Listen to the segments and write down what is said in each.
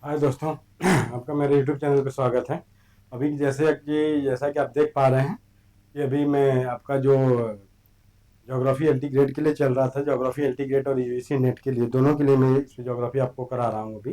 हाय दोस्तों। आपका मेरे यूट्यूब चैनल पे स्वागत है। अभी जैसा कि आप देख पा रहे हैं कि अभी मैं आपका जो ज्योग्राफी एल्टीग्रेड के लिए चल रहा था, ज्योग्राफी एल्टीग्रेड और यूजीसी नेट के लिए, दोनों के लिए मैं इस ज्योग्राफी आपको करा रहा हूँ अभी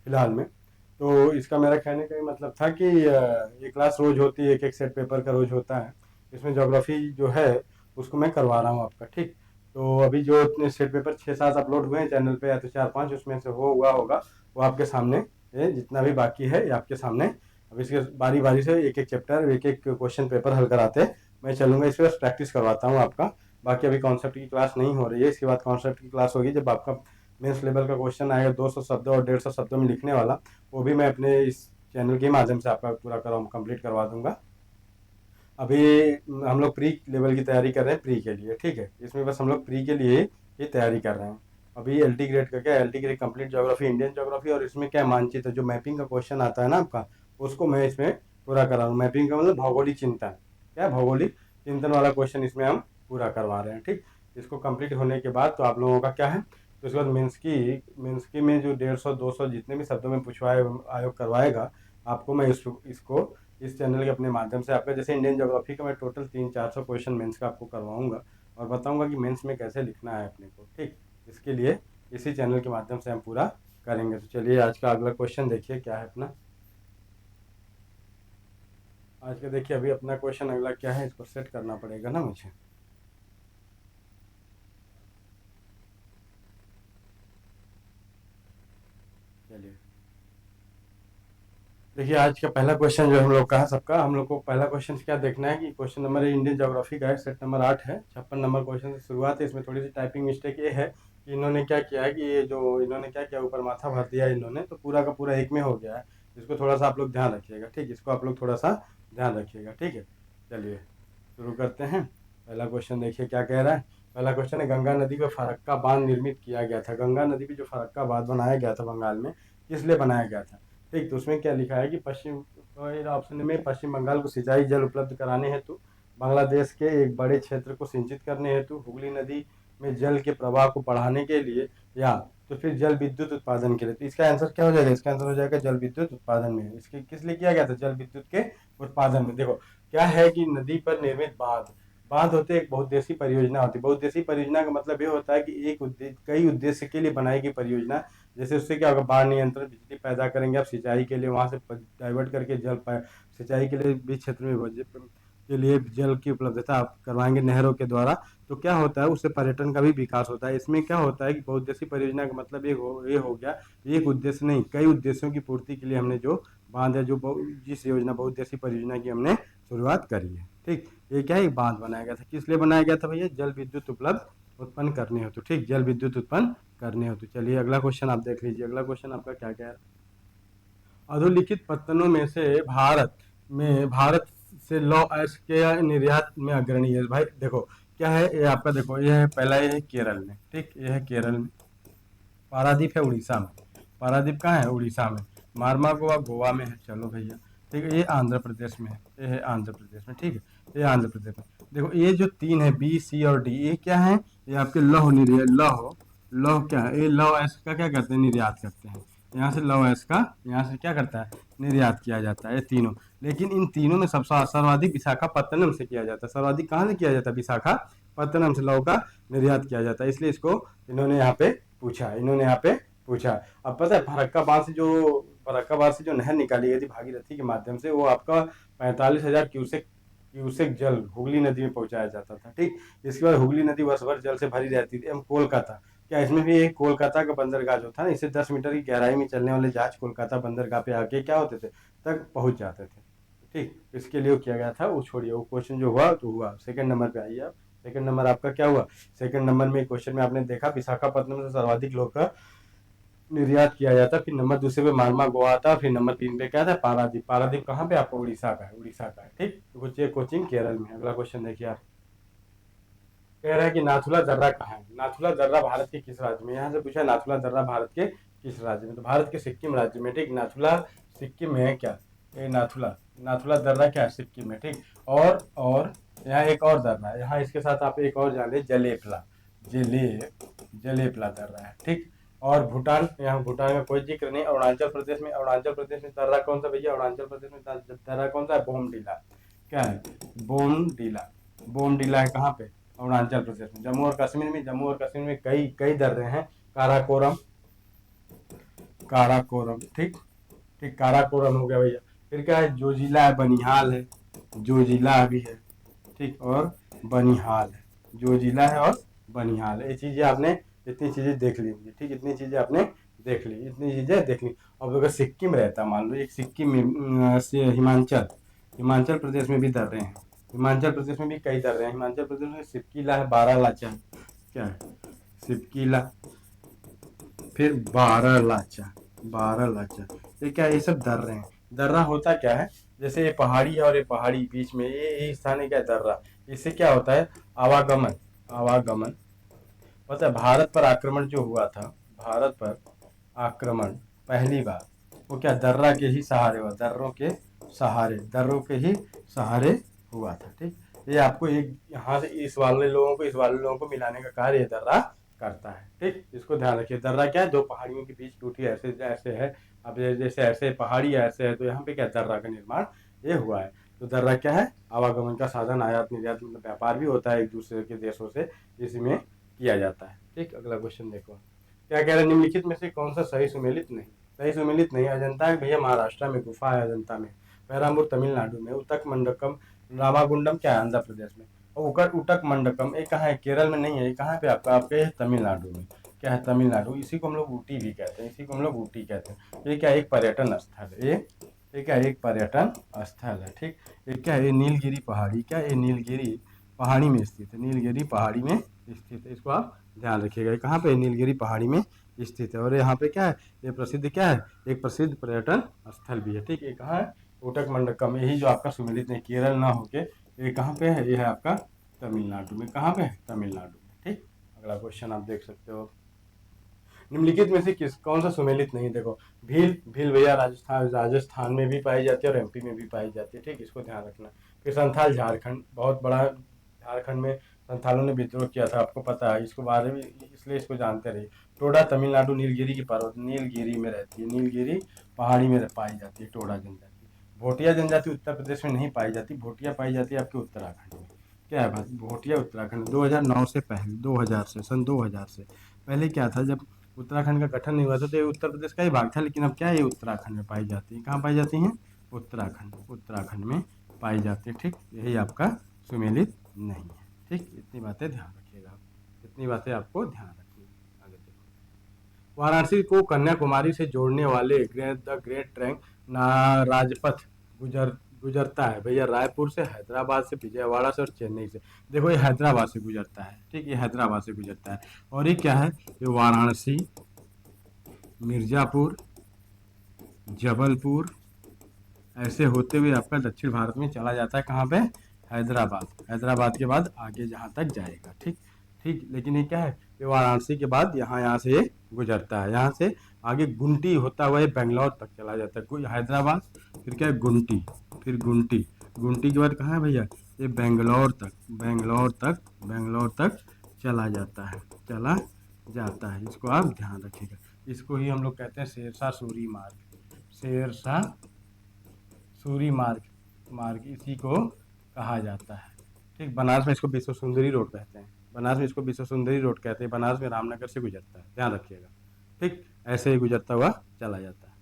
फिलहाल में। तो इसका मेरा कहने का ये मतलब था कि ये क्लास रोज होती है, एक एक सेट पेपर का रोज होता है। इसमें ज्योग्राफी जो है उसको मैं करवा रहा हूँ आपका, ठीक। तो अभी जो इतने सेट पेपर 6-7 अपलोड हुए हैं चैनल पे, या तो 4-5 उसमें से हो हुआ होगा, वो आपके सामने, ये जितना भी बाकी है ये आपके सामने। अब इसके बारी बारी से एक एक चैप्टर, एक एक क्वेश्चन पेपर हल कराते मैं चलूंगा। इस पर प्रैक्टिस करवाता हूँ आपका। बाकी अभी कॉन्सेप्ट की क्लास नहीं हो रही है, इसके बाद कॉन्सेप्ट की क्लास होगी जब आपका मेंस लेवल का क्वेश्चन आएगा 200 शब्दों और 150 शब्दों में लिखने वाला। वो भी मैं अपने इस चैनल के माध्यम से आपका पूरा कंप्लीट करवा दूंगा। अभी हम लोग प्री लेवल की तैयारी कर रहे हैं, प्री के लिए, ठीक है। इसमें बस हम लोग प्री के लिए ही तैयारी कर रहे हैं। अभी एल्टी ग्रेड का क्या है, LT grade complete geography, Indian geography, और इसमें क्या मानचित्र जो मैपिंग का क्वेश्चन आता है ना आपका, उसको मैं इसमें पूरा करा रहा हूँ। मैपिंग का मतलब भौगोलिक चिंतन, क्या भौगोलिक चिंतन वाला क्वेश्चन इसमें हम पूरा करवा रहे हैं, ठीक। इसको कंप्लीट होने के बाद तो आप लोगों का क्या है, तो उसके बाद मेंस की में जो 150-200 जितने भी शब्दों में पूछवाए आयोग करवाएगा आपको, मैं इसको इस चैनल के अपने माध्यम से आपका, जैसे इंडियन ज्योग्राफी का मैं टोटल 300-400 क्वेश्चन मेंस का आपको करवाऊंगा और बताऊंगा कि मेंस में कैसे लिखना है अपने को, ठीक। इसके लिए इसी चैनल के माध्यम से हम पूरा करेंगे। तो चलिए आज का अगला क्वेश्चन देखिए क्या है अपना। आज का देखिए अभी अपना क्वेश्चन अगला क्या है, इसको सेट करना पड़ेगा ना मुझे। चलिए देखिए आज का पहला क्वेश्चन जो हम लोग का है सबका, हम लोग को पहला क्वेश्चन क्या देखना है कि क्वेश्चन नंबर इंडियन ज्योग्राफी का है, सेट नंबर 8 है, 56 नंबर क्वेश्चन से शुरुआत है। इसमें थोड़ी सी टाइपिंग मिस्टेक ये है कि इन्होंने क्या किया है कि ये जो इन्होंने क्या किया, ऊपर माथा भर दिया है इन्होंने, तो पूरा का पूरा एक में हो गया है। इसको थोड़ा सा आप लोग ध्यान रखिएगा, ठीक। इसको आप लोग थोड़ा सा ध्यान रखिएगा, ठीक है। चलिए शुरू करते हैं। पहला क्वेश्चन देखिए क्या कह रहा है। पहला क्वेश्चन है, गंगा नदी पे फरक्का बांध निर्मित किया गया था। गंगा नदी पे जो फरक्का बांध बनाया गया था बंगाल में, किस लिए बनाया गया था, ठीक। तो उसमें क्या लिखा है कि ऑप्शन में पश्चिम बंगाल को सिंचाई जल उपलब्ध कराने हेतु, बांग्लादेश के एक बड़े क्षेत्र को सिंचित करने हेतु, हुगली नदी में जल के प्रवाह को बढ़ाने के लिए, या तो फिर जल विद्युत उत्पादन के लिए। तो इसका आंसर क्या हो जाएगा, इसका आंसर हो जाएगा जल विद्युत उत्पादन में। इसके किस लिए किया गया था, जल विद्युत के उत्पादन में। देखो क्या है कि नदी पर निर्मित बांध, बांध होते एक बहुउद्देशीय परियोजना होती है। बहुउद्देशीय परियोजना का मतलब ये होता है कि एक उद्देश्य, कई उद्देश्य के लिए बनाई गई परियोजना। जैसे उससे क्या होगा, बाढ़ नियंत्रण, बिजली पैदा करेंगे आप सिंचाई के लिए, वहां से डाइवर्ट करके सिंचाई के लिए भी क्षेत्र में के लिए जल की उपलब्धता आप करवाएंगे नहरों के द्वारा। तो क्या होता है, उससे पर्यटन का भी विकास होता है। इसमें क्या होता है कि बहुउद्देशीय परियोजना का मतलब ये हो गया, एक उद्देश्य नहीं कई उद्देश्यों की पूर्ति के लिए हमने जो बांध है, जिस योजना बहुउद्देशीय परियोजना की हमने शुरुआत करी है, ठीक। ये क्या है, एक बांध बनाया गया था। किस लिए बनाया गया था भैया, जल विद्युत उपलब्ध उत्पन्न करने हो तो, ठीक, जल विद्युत उत्पन्न करने हो तो। चलिए अगला क्वेश्चन आप देख लीजिए। अगला क्वेश्चन आपका क्या क्या है। अधोलिखित पत्तनों में से भारत से लौ अयस्क के निर्यात में अग्रणी है। भाई देखो क्या है, ये आपका देखो, ये है पहला, ये है केरल में, ठीक, ये है केरल में। पारादीप है उड़ीसा में। पारादीप कहाँ है, उड़ीसा में। मारमा गोवा गोवा में है, चलो भैया, ठीक है। ये आंध्र प्रदेश में है, ये है आंध्र प्रदेश में, ठीक है। ये आंध्र प्रदेश में। देखो ये जो तीन है, बी सी और डी, ये क्या है, ये आपके लौह निर्यात, लौह, लौह क्या है, ये लौह अयस्क का क्या करते हैं, निर्यात करते हैं। यहाँ से लौह अयस्क का यहाँ से क्या करता है, निर्यात किया जाता है, ये तीनों। लेकिन इन तीनों में सबसे सर्वाधिक विशाखापत्तनम से किया जाता है। सर्वाधिक कहाँ से किया जाता है, विशाखापत्तनम से लौह का निर्यात किया जाता है। इसलिए इसको इन्होंने यहाँ पे पूछा, इन्होंने यहाँ पे पूछा। अब पता है फरक्का बांध से जो नहर निकाली गई थी भागीरथी के माध्यम से, वो आपका 45,000 क्यूसेक क्यूसेक जल हुगली नदी में पहुंचाया जाता था, ठीक। इसके बाद हुगली नदी वर्ष भर जल से भरी रहती थी। हम कोलकाता, क्या इसमें भी एक कोलकाता का बंदरगाह जो था ना, इससे 10 मीटर की गहराई में चलने वाले जहाज कोलकाता बंदरगाह पे आके क्या होते थे, तक पहुंच जाते थे, ठीक। इसके लिए वो किया गया था। वो छोड़िए, वो क्वेश्चन जो हुआ तो हुआ। सेकंड नंबर पे आइए आप। सेकंड नंबर आपका क्या हुआ, सेकंड नंबर में क्वेश्चन में आपने देखा विशाखापट्टनम से सर्वाधिक लोग का निर्यात किया जाता, फिर नंबर दूसरे पे मारमा गोवा आता, फिर नंबर 3 पे क्या था, पारादीप। पारादीप कहाँ पे, आपको उड़ीसा का है, उड़ीसा का है, ठीक। तो कुछ ये कोचिंग केरल में। अगला क्वेश्चन देखिए आप। कह रहा है कि नाथुला दर्रा कहाँ है। नाथुला दर्रा भारत के किस राज्य में, यहाँ से पूछा नाथुला दर्रा भारत के किस राज्य में, तो भारत के सिक्किम राज्य में, ठीक। नाथुला सिक्किम में है क्या, ये नाथुला, नाथुला दर्रा क्या है, सिक्किम में, ठीक। और यहाँ एक और दर्रा है, यहाँ इसके साथ आप एक और जान ले, जलेपला, जलेपला दर्रा है, ठीक। और भूटान, यहाँ भूटान का कोई जिक्र नहीं। अरुणाचल प्रदेश में, दर्रा कौन सा भैया, अरुणाचल प्रदेश में दर्रा कौन सा है, बोमडीला। क्या है, बोमडीला। बोमडीला है कहाँ पे, अरुणाचल प्रदेश में। जम्मू और कश्मीर में, कई कई दर्रे हैं। काराकोरम, काराकोरम, ठीक ठीक, काराकोरम हो गया भैया। फिर क्या है, जोजिला है, बनिहाल है, जोजिला भी है, ठीक, और बनिहाल है, जोजिला है और बनिहाल है। ये चीजें आपने, इतनी चीजें देख ली होंगी, ठीक, इतनी चीजें आपने देख ली, इतनी चीजें देख ली। अब अगर सिक्किम रहता, मान लो एक सिक्किम में से हिमाचल, हिमाचल प्रदेश में भी दर्रे हैं, हिमाचल प्रदेश में भी कई दर्रे हैं। हिमाचल प्रदेश में सिपकीला है, बारालाचा है, क्या है, सिपकीला, फिर बारालाचा, बारालाचा। ये क्या है, ये सब दर्रे हैं। दर्रा होता क्या है, जैसे ये पहाड़ी है और ये पहाड़ी बीच में ये स्थान है, क्या है, दर्रा। इससे क्या होता है, आवागमन, आवागमन। पता है भारत पर आक्रमण जो हुआ था, भारत पर आक्रमण पहली बार, वो क्या दर्रा के ही सहारे हुआ, दर्रों के सहारे, दर्रों के ही सहारे हुआ था, ठीक। ये आपको एक यहाँ से इस वाले लोगों को, इस वाले लोगों को मिलाने का कार्य ये दर्रा करता है, ठीक। इसको ध्यान रखिए, दर्रा क्या है, दो पहाड़ियों के बीच टूटी ऐसे ऐसे है। अब जैसे ऐसे पहाड़ी ऐसे है, तो यहाँ पे क्या दर्रा का निर्माण ये हुआ है। तो दर्रा क्या है, आवागमन का साधन, आयात निर्यात, मतलब व्यापार भी होता है एक दूसरे के देशों से, इसमें किया जाता है, ठीक। अगला क्वेश्चन देखो, क्या कह रहे हैं, निम्नलिखित में से कौन सा सही सुमेलित नहीं, सही सुमेलित नहीं। अजंता है भैया महाराष्ट्र में, गुफा है अजंता में। पेराम्बूर तमिलनाडु में। उतक मंडकम, रामागुंडम क्या है, आंध्र प्रदेश में। और उकर उटक मंडकम ये कहाँ है, केरल में नहीं है, ये कहाँ पे आपका, आपके तमिलनाडु में। क्या है, तमिलनाडु। इसी को हम लोग ऊटी भी कहते हैं, इसी को हम लोग ऊटी कहते हैं। ये क्या, एक पर्यटन स्थल है, ये क्या, एक पर्यटन स्थल है, ठीक। ये क्या है, ये नीलगिरी पहाड़ी, क्या ये नीलगिरी पहाड़ी में स्थित है, नीलगिरी पहाड़ी में स्थित है। इसको आप ध्यान रखिएगा, ये कहाँ पे, नीलगिरी पहाड़ी में स्थित है। और यहाँ पे क्या है, ये प्रसिद्ध क्या है, एक प्रसिद्ध पर्यटन स्थल भी है, ठीक। ये कहाँ है, कोटक मंडकम। यही जो आपका सुमेलित नहीं, केरल ना होके ये कहाँ पे है, ये है आपका तमिलनाडु में। कहाँ पे है, तमिलनाडु में, ठीक। अगला क्वेश्चन आप देख सकते हो, निम्नलिखित में से किस, कौन सा सुमेलित नहीं। देखो, भील, भील भैया राजस्थान में भी पाई जाती है और एमपी में भी पाई जाती है, ठीक। इसको ध्यान रखना। फिर संथाल, झारखंड, बहुत बड़ा, झारखंड में संथालों ने विद्रोह किया था, आपको पता है, इसको बारे में, इसलिए इसको जानते रहिए। टोडा तमिलनाडु, नीलगिरी की पर्वत, नीलगिरी में रहती है, नीलगिरी पहाड़ी में पाई जाती है टोडा जनजाति। भोटिया जनजाति उत्तर प्रदेश में नहीं पाई जाती, भोटिया पाई जाती है आपके उत्तराखंड में। क्या है बात, भोटिया उत्तराखंड। 2009 से पहले, 2000 से, सन 2000 से पहले क्या था, जब उत्तराखंड का गठन नहीं हुआ था तो ये उत्तर प्रदेश का ही भाग था। लेकिन अब क्या है, ये उत्तराखंड में पाई जाती है। कहाँ पाई जाती हैं, उत्तराखंड, उत्तराखंड में पाई जाती है, ठीक। यही आपका सुमेलित नहीं है, ठीक। इतनी बातें ध्यान रखिएगा आप, इतनी बातें आपको ध्यान रखनी है। आगे देखो, वाराणसी को कन्याकुमारी से जोड़ने वाले द ग्रेट ट्रैंक राजपथ गुजरता है भैया, रायपुर से, हैदराबाद से, विजयवाड़ा से और चेन्नई से। देखो, ये हैदराबाद से गुजरता है, ठीक, ये हैदराबाद से गुजरता है। और ये क्या है, ये वाराणसी, मिर्जापुर, जबलपुर, ऐसे होते हुए आपका दक्षिण भारत में चला जाता है। कहाँ पे, हैदराबाद, हैदराबाद के बाद आगे जहाँ तक जाएगा, ठीक ठीक। लेकिन ये क्या है, ये वाराणसी के बाद यहाँ से ये गुजरता है, यहाँ से आगे गुंटी होता हुआ ये बेंगलोर तक चला जाता है। हैदराबाद, फिर क्या है, गुंटी, फिर गुंटी, गुंटी के बाद कहाँ है भैया, ये बेंगलोर तक, बेंगलोर तक, बेंगलोर तक चला जाता है, चला जाता है। इसको आप ध्यान रखिएगा। इसको ही हम लोग कहते हैं शेरशाह सूरी मार्ग, शेरशाह सूरी मार्ग, इसी को कहा जाता है, ठीक। बनारस में इसको विश्व सुंदरी रोड कहते हैं, बनारस में इसको विश्व सुंदरी रोड कहते हैं। बनारस में रामनगर से गुजरता है, ध्यान रखिएगा, ठीक। ऐसे ही गुजरता हुआ चला जाता है।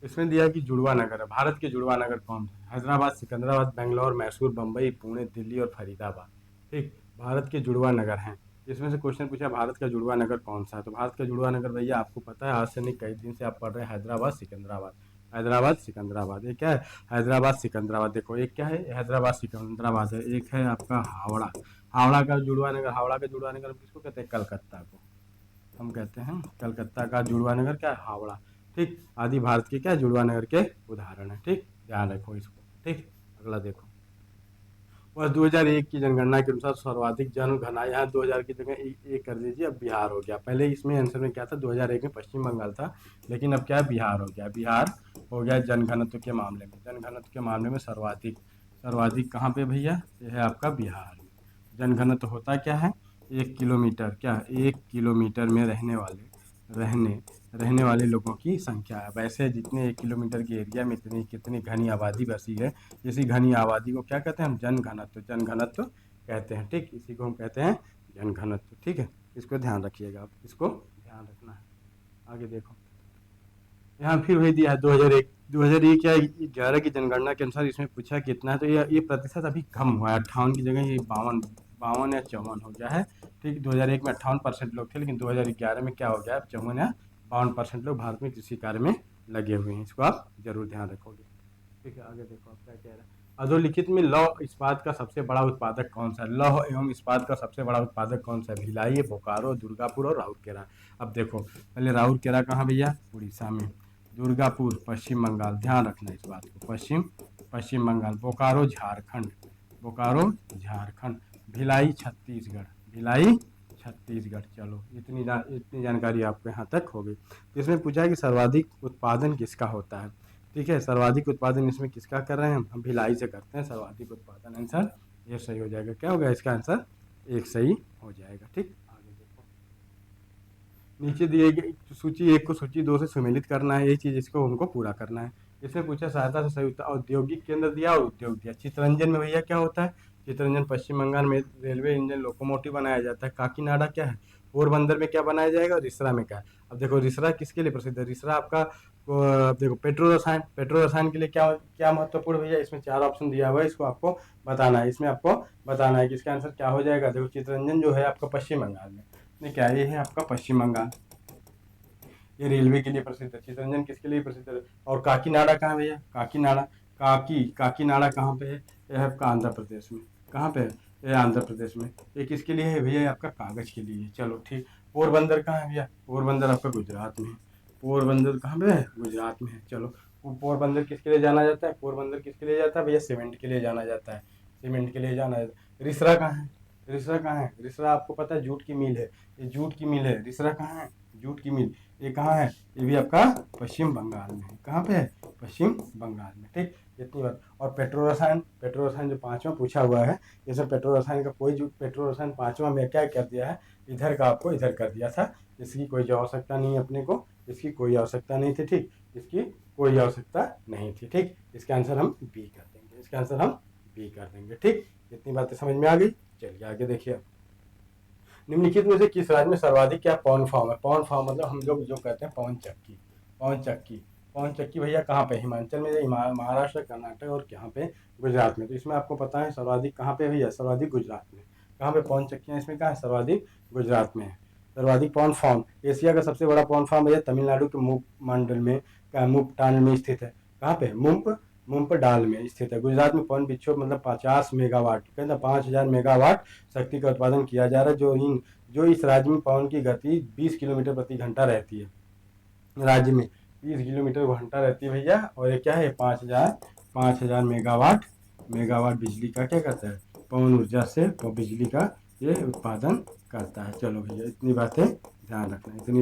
इसमें दिया कि जुड़वा नगर है, भारत के जुड़वा नगर कौन है, हैदराबाद, सिकंदराबाद, बेंगलोर, मैसूर, बम्बई, पुणे, दिल्ली और फरीदाबाद, ठीक। भारत के जुड़वा नगर हैं। इसमें से क्वेश्चन पूछा, भारत का जुड़वा नगर कौन सा है। तो भारत का जुड़वा नगर भैया आपको पता है, आज से नहीं कई दिन से आप पढ़ रहे हैं, हैदराबाद सिकंदराबाद, हैदराबाद सिकंदराबाद। ये क्या है, हैदराबाद सिकंदराबाद। देखो, एक क्या है, हैदराबाद सिकंदराबाद है। एक है आपका हावड़ा, हावड़ा का जुड़वा नगर, हावड़ा का जुड़वा नगर किसको कहते हैं, कलकत्ता को हम कहते हैं। कलकत्ता का जुड़वा नगर क्या है, हावड़ा, ठीक। आदि भारत के क्या, जुड़वा नगर के उदाहरण है, ठीक। ध्यान रखो इसको, ठीक। अगला देखो, वर्ष 2001 की जनगणना के अनुसार सर्वाधिक जनघनत्व, यहाँ 2000 की जगह एक कर दीजिए, अब बिहार हो गया। पहले इसमें आंसर में क्या था, 2001 में पश्चिम बंगाल था, लेकिन अब क्या है, बिहार हो गया, बिहार हो गया जनघनत्व के मामले में, जनघनत्व के मामले में सर्वाधिक, सर्वाधिक कहाँ पे भैया, ये है आपका बिहार में। जनघनत्व होता क्या है, 1 किलोमीटर, क्या 1 किलोमीटर में रहने वाले लोगों की संख्या है। वैसे जितने 1 किलोमीटर के एरिया में इतनी कितनी घनी आबादी बसी है, इसी घनी आबादी को क्या कहते हैं हम? जनघनत्व कहते हैं। ठीक, इसी को हम कहते हैं जनघनत्व। ठीक है, इसको ध्यान रखिएगा आप, इसको ध्यान रखना है। आगे देखो, यहाँ फिर वही दिया है 2001 या 11 की जनगणना के अनुसार इसमें पूछा कितना है, तो ये प्रतिशत अभी कम हुआ है, 58 की जगह ये 52 या 54 हो गया है। ठीक, 2001 में 58% लोग थे, लेकिन 2011 में क्या हो गया, 54 या 52% लोग भारत में कृषि कार्य में लगे हुए हैं। इसको आप जरूर ध्यान रखोगे। ठीक है, आगे देखो आप क्या कह रहे हैं। अधोलिखित में लौह इस्पात का सबसे बड़ा उत्पादक कौन सा है? लौह एवं इस्पात का सबसे बड़ा उत्पादक कौन सा है? भिलाई, बोकारो, दुर्गापुर और राउरकेला। अब देखो, पहले राउरकेला कहाँ भैया? उड़ीसा में। दुर्गापुर पश्चिम बंगाल, ध्यान रखना इस बात को, पश्चिम बंगाल। बोकारो झारखंड। भिलाई छत्तीसगढ़। चलो, इतनी जानकारी आपको यहाँ तक हो गई। तो इसमें पूछा है कि सर्वाधिक उत्पादन किसका होता है। ठीक है, सर्वाधिक उत्पादन इसमें किसका कर रहे हैं हम? भिलाई से करते हैं सर्वाधिक उत्पादन। आंसर ये सही हो जाएगा। क्या होगा इसका आंसर? एक सही हो जाएगा। ठीक, आगे देखो, नीचे दिए गए सूची 1 को सूची 2 से सुमेलित करना है, यही चीज़ इसको उनको पूरा करना है। इसमें पूछा सहायता से संयुक्त औद्योगिक केंद्र दिया और उद्योग दिया। चितरंजन में भैया क्या होता है? चितरंजन पश्चिम बंगाल में रेलवे इंजन लोकोमोटिव बनाया जाता है। काकीनाडा क्या है? पोरबंदर में क्या बनाया जाएगा? रिसरा में क्या है? अब देखो, रिसरा किसके लिए प्रसिद्ध है? रिसरा आपका अब देखो, पेट्रो रसायन के लिए क्या क्या महत्वपूर्ण भैया? इसमें 4 ऑप्शन दिया हुआ है, इसको आपको बताना है। इसमें आपको बताना है कि इसका आंसर क्या हो जाएगा। देखो, चितरंजन जो है आपका पश्चिम बंगाल में, नहीं क्या ये है आपका पश्चिम बंगाल, ये रेलवे के लिए प्रसिद्ध है। चितरंजन किसके लिए प्रसिद्ध है? और काकीनाडा कहाँ है भैया? काकीनाडा कहाँ पे है? यह है आपका आंध्र प्रदेश में। कहाँ पे है? यह आंध्र प्रदेश में। ये किसके लिए है भैया? आपका कागज के लिए। चलो ठीक, पोरबंदर कहाँ है भैया? पोरबंदर आपका गुजरात में है। पोरबंदर कहाँ पे है? गुजरात में है। चलो, पोरबंदर किसके लिए जाना जाता है? पोरबंदर किसके लिए जाता है भैया? सीमेंट के लिए जाना जाता है। सीमेंट के लिए जाना जाता है। रिसरा कहाँ है? रिसरा आपको पता है जूट की मिल है, ये जूट की मिल है। रिसरा कहाँ है? जूट की मिल, ये कहाँ है? ये भी आपका पश्चिम बंगाल में है। कहाँ पे है? पश्चिम बंगाल में। ठीक, इतनी बात। और पेट्रो रसायन जो 5वां पूछा हुआ है, जैसे पेट्रो रसायन का पेट्रो रसायन 5वां में क्या कर दिया है, इधर का आपको इधर कर दिया था। इसकी कोई आवश्यकता नहीं है अपने को, इसकी कोई आवश्यकता नहीं थी। ठीक, इसकी कोई आवश्यकता नहीं थी। ठीक, इसका आंसर हम बी कर देंगे। ठीक, इतनी बातें समझ में आ गई। चलिए आगे देखिए, निम्नलिखित में से किस राज्य में सर्वाधिक क्या पवन फॉर्म है? पवन फॉर्म मतलब हम लोग जो कहते हैं पवन चक्की भैया कहाँ पे? हिमाचल में, महाराष्ट्र, कर्नाटक और यहाँ पे गुजरात में। तो इसमें आपको पता है सर्वाधिक कहाँ पे भैया? सर्वाधिक गुजरात में। कहाँ पे पवन चक्कियाँ इसमें कहाँ है? सर्वाधिक गुजरात में है। सर्वाधिक पवन फॉर्म, एशिया का सबसे बड़ा पवन फॉर्म भैया तमिलनाडु के मुप्टान में स्थित है। कहाँ पे? मुंपडाल में स्थित है। गुजरात में पवन विक्षोभ मतलब 50 मेगावाट, कहते 5000 मेगावाट शक्ति का उत्पादन किया जा रहा है। जो इस राज्य में पवन की गति 20 किलोमीटर प्रति घंटा रहती है। राज्य में 20 किलोमीटर घंटा रहती है भैया। और ये क्या है? 5000 मेगावाट बिजली का क्या करता है? पवन ऊर्जा से बिजली का ये उत्पादन करता है। चलो भैया, इतनी बातें ध्यान रखेंगे।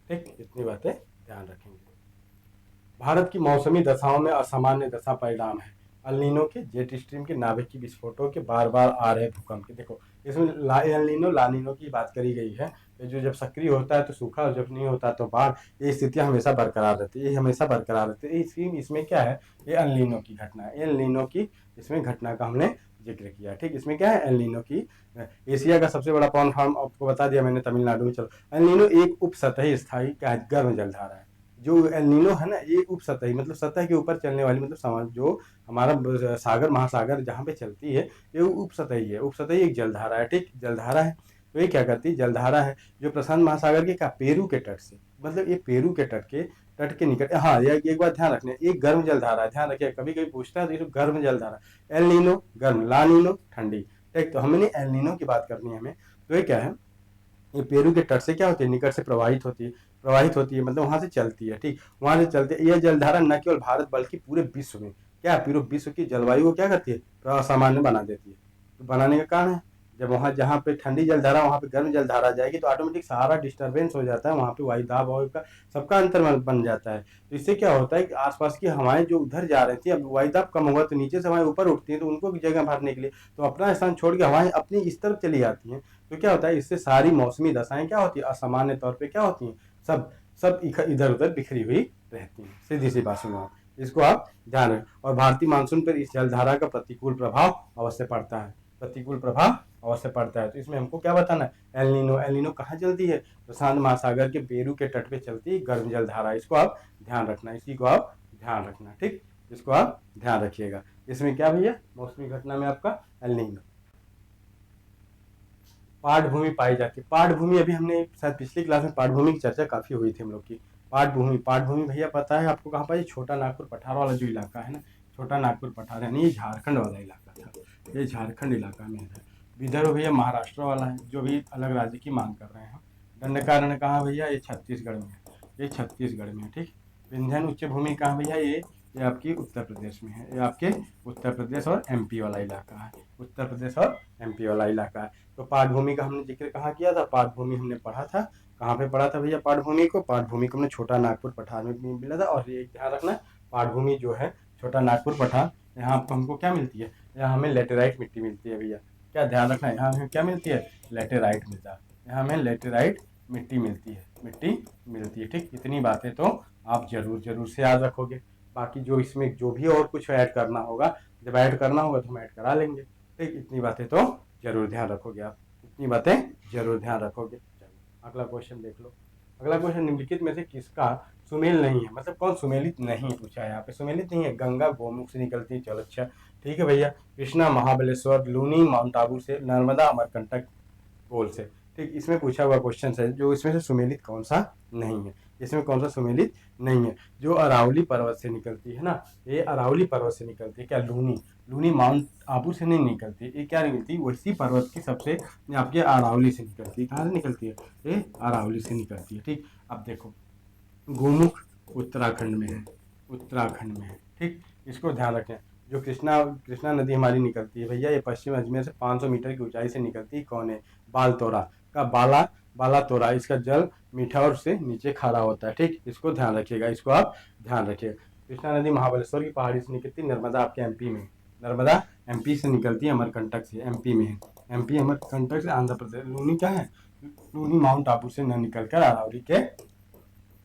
ठीक, इतनी बातें ध्यान रखेंगे। भारत की मौसमी दशाओं में असामान्य दशा परिणाम है अल नीनो के, जेट स्ट्रीम के, नाभिक की विस्फोटों के, बार बार आ रहे भूकंप के। देखो, इसमें एल नीनो ला नीनो की बात करी गई है। जो जब सक्रिय होता है तो सूखा, और जब नहीं होता तो बाढ़। ये स्थितियां हमेशा बरकरार रहती है। इसमें क्या है? ये एल नीनो की घटना है। एल नीनो की इसमें घटना का हमने जिक्र किया। ठीक, इसमें क्या है? एल नीनो की। एशिया का सबसे बड़ा पवन फॉर्म आपको बता दिया मैंने, तमिलनाडु में। चलो, एल नीनो एक उप सतही स्थायी गर्म जलधारा है। जो एल नीनो है ना, ये उप सतही मतलब सतह के ऊपर चलने वाली, मतलब जो हमारा सागर महासागर जहाँ पे चलती है, ये उप सतही एक जलधारा है। ठीक, जलधारा है। तो ये क्या करती है? जलधारा है जो प्रशांत महासागर के पेरू के तट से, मतलब ये पेरू के तट के निकट। हाँ, एक बात ध्यान रखना, एक गर्म जलधारा है। ध्यान रखिए, कभी कभी पूछता है तो ये गर्म जलधारा। एल नीनो गर्म, ला नीनो ठंडी। ठीक, तो हमने एल नीनो की बात करनी है हमें। तो ये क्या है? ये पेरू के तट से क्या होती है? निकट से प्रवाहित होती है, मतलब वहां से चलती है। ठीक, वहां से चलती है। यह जलधारा न केवल भारत बल्कि पूरे विश्व में, क्या पूरे विश्व की जलवायु को क्या करती है? असामान्य बना देती है। तो बनाने का कारण है जब वहाँ जहाँ पे ठंडी जलधारा वहाँ पे गर्म जलधारा जाएगी तो ऑटोमेटिक सारा डिस्टर्बेंस हो जाता है, वहाँ पे वायुदाब और का सबका अंतर बन जाता है। तो इससे क्या होता है कि आसपास की हवाएं जो उधर जा रही थी, अब वायुदाब कम होगा तो नीचे से हवाएं ऊपर उठती हैं, तो उनको भी जगह भरने के लिए तो अपना स्थान छोड़ के हवाएं अपनी इस तरफ चली जाती हैं। तो क्या होता है, इससे सारी मौसमी दशाएं क्या होती है, असामान्य तौर पर क्या होती हैं, सब सब इधर उधर बिखरी हुई रहती हैं। सीधी सी बात सुनो, इसको आप ध्यान रखें। और भारतीय मानसून पर इस जलधारा का प्रतिकूल प्रभाव अवश्य पड़ता है, प्रतिकूल प्रभाव अवश्य पड़ता है। तो इसमें हमको क्या बताना है, एल नीनो। एल नीनो कहाँ चलती है, प्रशांत महासागर के पेरू के तट पे चलती है गर्म जलधारा। इसको आप ध्यान रखना, इसी को आप ध्यान रखना, ठीक, इसको आप ध्यान रखिएगा। इसमें क्या भैया, मौसमी घटना में आपका एल नीनो। पाठभूमि पाई जाती है, पाठभूमि अभी हमने शायद पिछली क्लास में पाठभूमि की चर्चा काफी हुई थी हम लोग की। पाठभूमि, पाठभूमि भैया पता है आपको कहाँ पाई, छोटा नागपुर पठार वाला जो इलाका है ना, छोटा नागपुर पठार यानी ये झारखंड वाला इलाका था, ये झारखंड इलाका में है। विदर्भ भैया महाराष्ट्र वाला है, जो भी अलग राज्य की मांग कर रहे हैं। दंडकारण्य कहाँ भैया, ये छत्तीसगढ़ में है, ये छत्तीसगढ़ में है, ठीक। विंध्यन उच्च भूमि कहाँ भैया, ये आपकी उत्तर प्रदेश में है, ये आपके उत्तर प्रदेश और एमपी वाला इलाका है, उत्तर प्रदेश और एमपी वाला इलाका है। तो पाठभूमि का हमने जिक्र कहाँ किया था, पाठभूमि हमने पढ़ा था, कहाँ पे पढ़ा था भैया पाठभूमि को, पाठभूमि को हमने छोटा नागपुर पठार में मिला था। और ये ध्यान रखना, पाठभूमि जो है छोटा नागपुर पठार, यहाँ पर हमको क्या मिलती है, यहाँ हमें लेटेराइट मिट्टी मिलती है भैया, क्या ध्यान रखना है, यहाँ हमें क्या मिलती है, लेटेराइट मिलता है, यहाँ हमें लेटेराइट मिट्टी मिलती है, मिट्टी मिलती है, ठीक। इतनी बातें तो आप जरूर जरूर से याद रखोगे। बाकी जो इसमें जो भी और कुछ ऐड करना होगा, जब ऐड करना होगा तो हम ऐड करा लेंगे, ठीक। इतनी बातें तो जरूर ध्यान रखोगे आप, इतनी बातें जरूर ध्यान रखोगे। चलो अगला क्वेश्चन देख लो। अगला क्वेश्चन, निम्नलिखित में से किसका सुमेल नहीं है, मतलब कौन सुमेलित नहीं पूछा है यहाँ पे, सुमेलित नहीं है, गंगा गोमुख से निकलती है, चलो अच्छा ठीक है भैया। कृष्णा महाबलेश्वर, लूनी माउंट आबू से, नर्मदा अमरकंटक गोल से, ठीक। इसमें पूछा हुआ क्वेश्चन है जो इसमें से सुमेलित कौन सा नहीं है, इसमें कौन सा सुमेलित नहीं है, जो अरावली पर्वत से निकलती है ना, ये अरावली पर्वत से निकलती है, क्या लूनी, लूनी माउंट आबू से नहीं निकलती, ये क्या निकलती है, वैसी पर्वत की सबसे आपके अरावली से निकलती है, कहाँ से निकलती है, ये अरावली से निकलती है, ठीक। अब देखो गोमुख उत्तराखंड में है, उत्तराखंड में है, ठीक, इसको ध्यान रखें। जो कृष्णा कृष्णा नदी हमारी निकलती है भैया, ये पश्चिम अजमेर से 500 मीटर की ऊंचाई से निकलती है, कौन है, बालतोरा का, बाला तोरा, इसका जल मीठा और से नीचे खारा होता है, ठीक। इसको ध्यान रखिएगा, इसको आप ध्यान रखिएगा। कृष्णा नदी महाबलेश्वर की पहाड़ी से निकलती है, नर्मदा आपके एमपी में, नर्मदा एमपी से निकलती है, अमरकंटक से, एमपी में है, एमपी अमरकंटक से आंध्र प्रदेश। लूनी क्या है, लूनी माउंट आबू से न निकलकर अरावली के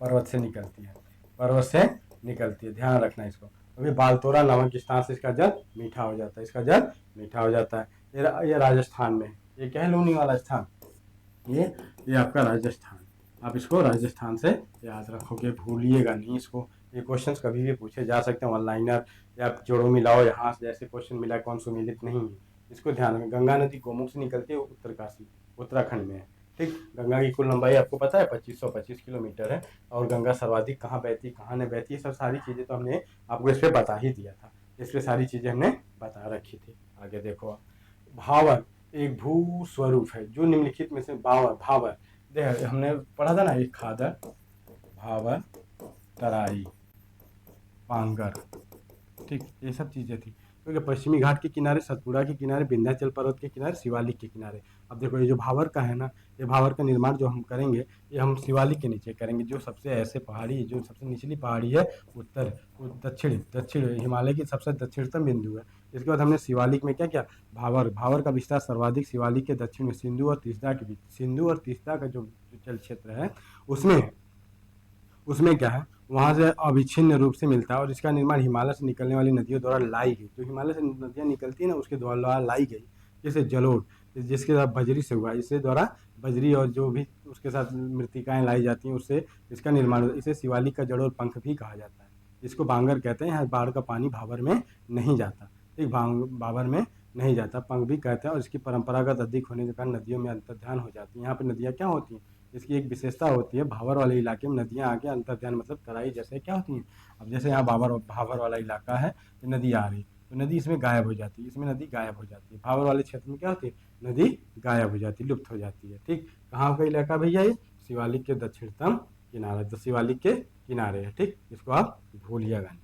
पर्वत से निकलती है, पर्वत से निकलती है, ध्यान रखना इसको। अभी बालतोरा नामक स्थान से इसका जल मीठा हो जाता है, इसका जल मीठा हो जाता है। ये राजस्थान में, ये क्या है, लूनी वाला स्थान, ये आपका राजस्थान। आप इसको राजस्थान से याद रखोगे, भूलिएगा नहीं इसको। ये क्वेश्चंस कभी भी पूछे जा सकते हैं, ऑनलाइनर या जोड़ो मिलाओ यहाँ से जैसे क्वेश्चन मिला, कौन सुमेलित नहीं है, इसको ध्यान रखें। गंगा नदी गोमुख से निकलती है, उत्तरकाशी उत्तराखंड में है, ठीक। गंगा की कुल लंबाई आपको पता है 2525 किलोमीटर है, और गंगा सर्वाधिक कहाँ बहती, कहाँ नहीं बहती, सब सारी चीज़ें तो हमने आपको इस पर बता ही दिया था, इस पर सारी चीज़ें हमने बता रखी थी। आगे देखो, भावर एक भू स्वरूप है जो निम्नलिखित में से, भावर, भावर देख हमने पढ़ा था ना, एक खादर, भावर, तराई, पांगर, ठीक, ये सब चीज़ें थी। क्योंकि पश्चिमी घाट के किनारे, सतपुड़ा के किनारे, विंध्याचल पर्वत के किनारे, शिवालिक के किनारे। अब देखो ये जो भावर का है ना, ये भावर का निर्माण जो हम करेंगे, ये हम शिवालिक के नीचे करेंगे, जो सबसे ऐसे पहाड़ी, जो सबसे निचली पहाड़ी है, दक्षिण हिमालय की सबसे दक्षिणतम बिंदु है। इसके बाद हमने शिवालिक में क्या किया, भावर, भावर का विस्तार सर्वाधिक शिवालिक के दक्षिण में सिंधु और तीस्ता के बीच, सिंधु और तीस्ता का जो जल क्षेत्र है उसमें, उसमें क्या है, वहाँ से अविच्छिन्न रूप से मिलता है, और इसका निर्माण हिमालय से निकलने वाली नदियों द्वारा लाई गई, जो हिमालय से नदियाँ निकलती है ना उसके द्वारा लाई गई, जैसे जलोढ़, जिसके साथ बजरी से हुआ, इससे द्वारा बजरी और जो भी उसके साथ मृतिकाएँ लाई जाती हैं, उससे इसका निर्माण होता है। इसे शिवालिक का जड़ और पंख भी कहा जाता है, इसको बांगर कहते हैं। यहाँ बाढ़ का पानी भावर में नहीं जाता, ठीक, भावर में नहीं जाता, पंख भी कहते हैं। और इसकी परंपरागत अधिक होने के कारण नदियों में अंतर्ध्यान हो जाती है। यहाँ पे नदियाँ क्या होती हैं, इसकी एक विशेषता होती है, भावर वाले इलाके में नदियाँ आके अंतर्ध्यान मतलब तराई जैसे क्या होती हैं। अब जैसे यहाँ भावर वाला इलाका है, तो नदी आ रही, तो नदी इसमें गायब हो जाती है, इसमें नदी गायब हो जाती है। भावर वाले क्षेत्र में क्या होती है, नदी गायब हो जाती है, लुप्त हो जाती है, ठीक। कहाँ का इलाका भैया, ये शिवालिक के दक्षिणतम किनारे, तो शिवालिक के किनारे है, ठीक, इसको आप भूलिएगा नहीं।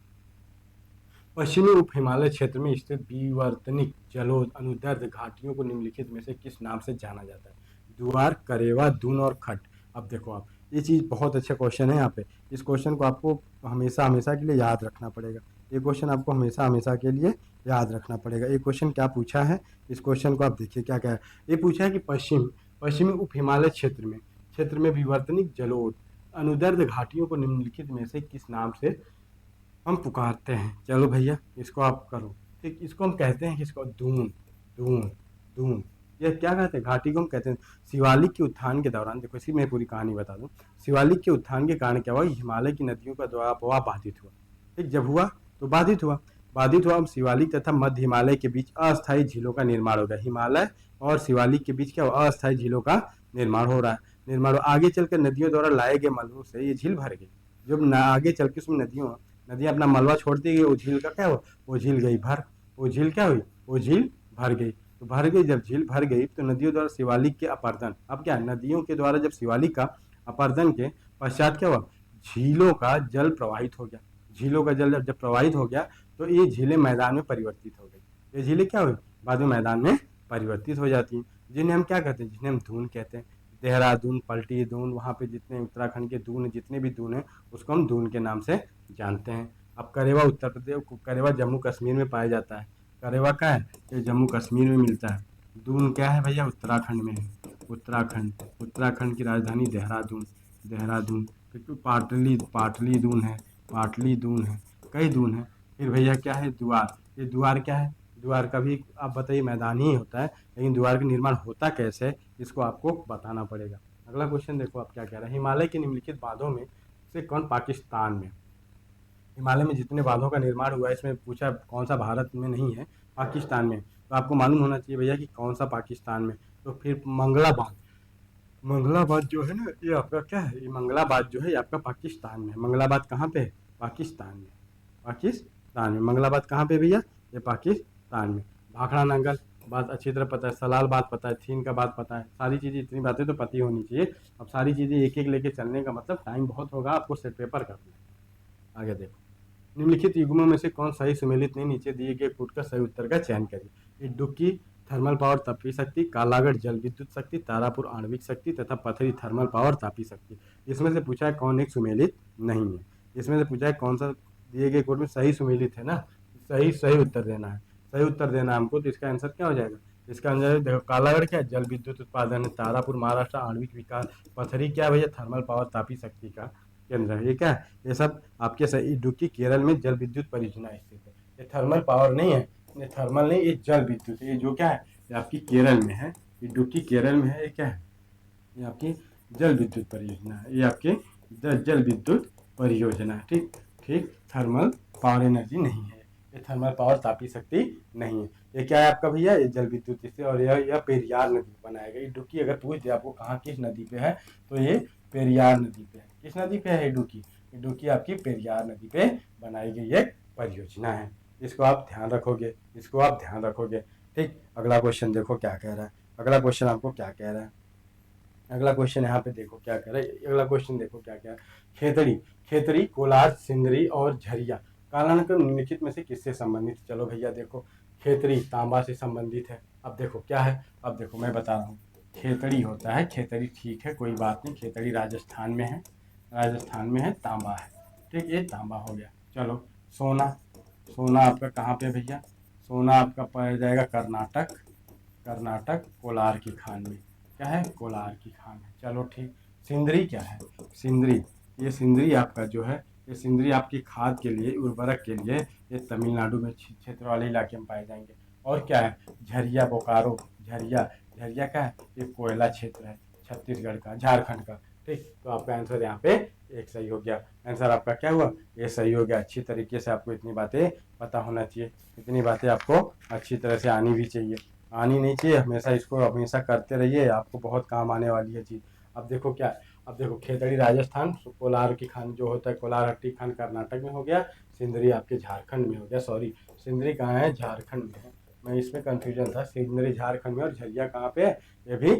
पश्चिमी उप हिमालय क्षेत्र में स्थित विवर्तनिक जलोढ़ अनुदैर्ध्य घाटियों को निम्नलिखित में से किस नाम से जाना जाता है? द्वार, करेवा, दून और खट। अब देखो आप, ये चीज़ बहुत अच्छा क्वेश्चन है यहाँ पे। इस क्वेश्चन को आपको हमेशा हमेशा के लिए याद रखना पड़ेगा। ये क्वेश्चन आपको हमेशा हमेशा के लिए याद रखना पड़ेगा। ये क्वेश्चन क्या पूछा है, इस क्वेश्चन को आप देखिए क्या क्या है। ये पूछा है कि पश्चिमी उप हिमालय क्षेत्र में विवर्तनिक जलोढ़ अनुदैर्ध्य घाटियों को निम्नलिखित में से किस नाम से हम पुकारते हैं? चलो भैया, इसको आप करो। ठीक, इसको हम कहते हैं, किसको? दून। दून। दून। ये क्या कहते हैं? घाटी को हम कहते हैं। शिवालिक के उत्थान के दौरान, देखो इसी में पूरी कहानी बता दूं। शिवालिक के उत्थान के कारण क्या हुआ? हिमालय की नदियों का प्रवाह बाधित हुआ। ठीक, जब हुआ तो बाधित हुआ। अब शिवालिक तथा मध्य हिमालय के बीच अस्थायी झीलों का निर्माण हो गया। हिमालय और शिवालिक के बीच क्या हुआ? अस्थायी झीलों का निर्माण हो रहा है। आगे चलकर नदियों द्वारा लाए गए मलबों से ये झील भर गई। जब आगे चल के उसमें नदियाँ अपना मलबा छोड़ती गई, वो झील का क्या हुआ? वो झील गई भर। वो झील क्या हुई? वो झील भर गई। तो भर गई, जब झील भर गई तो नदियों द्वारा शिवालिक के अपर्दन, अब क्या, नदियों के द्वारा जब शिवालिक का अपर्दन के पश्चात क्या हुआ? झीलों का जल प्रवाहित हो गया। झीलों का जल जब प्रवाहित हो गया तो ये झीलें मैदान में परिवर्तित हो गई। ये झीलें क्या हुई? बाद में मैदान में परिवर्तित हो जाती हैं, जिन्हें हम क्या कहते हैं? जिन्हें हम दून कहते हैं। देहरादून, पलटी दून, वहाँ पे जितने उत्तराखंड के दून, जितने भी दून हैं, उसको हम दून के नाम से जानते हैं। अब करेवा उत्तर प्रदेश, करेवा जम्मू कश्मीर में पाया जाता है। करेवा क्या है? ये जम्मू कश्मीर में मिलता है। दून क्या है भैया? उत्तराखंड में है। उत्तराखंड की राजधानी देहरादून। क्योंकि पाटली दून है। कई दून है। फिर भैया क्या है? द्वार। ये द्वार क्या है? द्वार का भी आप बताइए, मैदान ही होता है, लेकिन द्वार का निर्माण होता कैसे है, इसको आपको बताना पड़ेगा। अगला क्वेश्चन देखो आप क्या कह रहा है। हिमालय के निम्नलिखित बांधों में से कौन पाकिस्तान में? हिमालय में जितने बांधों का निर्माण हुआ है, इसमें पूछा कौन सा भारत में नहीं है, पाकिस्तान में। तो आपको मालूम होना चाहिए भैया कि कौन सा पाकिस्तान में। तो फिर मंगलाबाद जो है ना, ये आपका क्या है? ये मंगलाबाद जो है ये आपका पाकिस्तान में। मंगलाबाद कहाँ पे है? पाकिस्तान में मंगलाबाद कहाँ पे भैया? ये पाकिस्तान में। भाखड़ा नांगल बात अच्छी तरह पता है, सलाल बात पता है, थीन का बात पता है, सारी चीज़ें, इतनी बातें तो पता ही होनी चाहिए। अब सारी चीज़ें एक एक लेके चलने का मतलब टाइम बहुत होगा, आपको सेट पेपर करना है। आगे देखो, निम्नलिखित युग्मों में से कौन सही सुमेलित नहीं? नीचे दिए गए कूट का सही उत्तर का चयन करिए। इडुक्की थर्मल पावर तापी शक्ति, कालागढ़ जल विद्युत शक्ति, तारापुर आणविक शक्ति तथा पथरी थर्मल पावर तापी शक्ति। इसमें से पूछा है कौन एक सुमेलित नहीं है। इसमें से पूछा है कौन सा दिए गए कोड में सही सुमेलित है ना। सही उत्तर देना है। सही उत्तर देना है हमको, तो इसका आंसर क्या हो जाएगा? इसका आंसर देखो, कालागढ़ क्या है? जल विद्युत उत्पादन है। तारापुर महाराष्ट्र आणविक विकास। पथरी क्या है भैया? थर्मल पावर तापी शक्ति का केंद्र है। ये क्या है? ये सब आपके सही। इडुक्की केरल में जल विद्युत परियोजना स्थित है। ये थर्मल पावर नहीं है, ये थर्मल नहीं, ये जल विद्युत है। ये जो क्या है? ये आपकी केरल में है। इडुक्की केरल में है। ये क्या है? ये आपकी जल विद्युत परियोजना है। ये आपके जल विद्युत परियोजना है। ठीक ठीक, थर्मल पावर एनर्जी नहीं है, ये थर्मल पावर तापी शक्ति नहीं है। ये क्या है आपका भैया? ये जल विद्युत इससे, और यह पेरियार नदी पे बनाएगा। इडुक्की अगर पूछ दिया आपको कहाँ किस नदी पे है, तो ये पेरियार नदी पे है। किस नदी पे है इडुक्की? इडुक्की आपकी पेरियार नदी पे बनाई गई एक परियोजना है। इसको आप ध्यान रखोगे। ठीक, अगला क्वेश्चन देखो क्या कह रहा है। अगला क्वेश्चन आपको क्या कह रहा है? अगला क्वेश्चन यहाँ पे देखो क्या कह रहा है। अगला क्वेश्चन देखो क्या कह रहा है। खेतड़ी, कोलार, सिंदरी और झरिया कालांतर निम्नलिखित में से किससे संबंधित? चलो भैया देखो, खेतड़ी तांबा से संबंधित है। अब देखो क्या है, अब देखो मैं बता रहा हूँ। खेतड़ी होता है, खेतड़ी ठीक है, कोई बात नहीं। खेतड़ी राजस्थान में है, तांबा है। ठीक, ये तांबा हो गया। चलो, सोना आपका कहाँ पे भैया? सोना आपका पड़ जाएगा कर्नाटक कोलार की खान में। क्या है? कोलार की खान है। चलो ठीक। सिंदरी क्या है? सिंदरी आपका जो है, ये सिंदरी आपकी खाद के लिए, उर्वरक के लिए, ये तमिलनाडु में क्षेत्र वाले इलाके में पाए जाएंगे। और क्या है? झरिया बोकारो। झरिया क्या है? ये कोयला क्षेत्र है, छत्तीसगढ़ का, झारखंड का। ठीक, तो आपका आंसर यहाँ पे एक सही हो गया। आंसर आपका क्या हुआ? ये सही हो गया। अच्छी तरीके से आपको इतनी बातें पता होना चाहिए, इतनी बातें आपको अच्छी तरह से आनी भी चाहिए। आनी नहीं चाहिए, हमेशा करते रहिए, आपको बहुत काम आने वाली है चीज़। अब देखो क्या है, अब देखो खेतड़ी राजस्थान, कोलार की खान जो होता है, कोलार हट्टी खान कर्नाटक में हो गया। सिंदरी आपके झारखंड में हो गया। सॉरी, सिंदरी कहाँ है? झारखंड में है। मैं इसमें कंफ्यूजन था। सिंदरी झारखंड में और झरिया कहाँ पे है? ये भी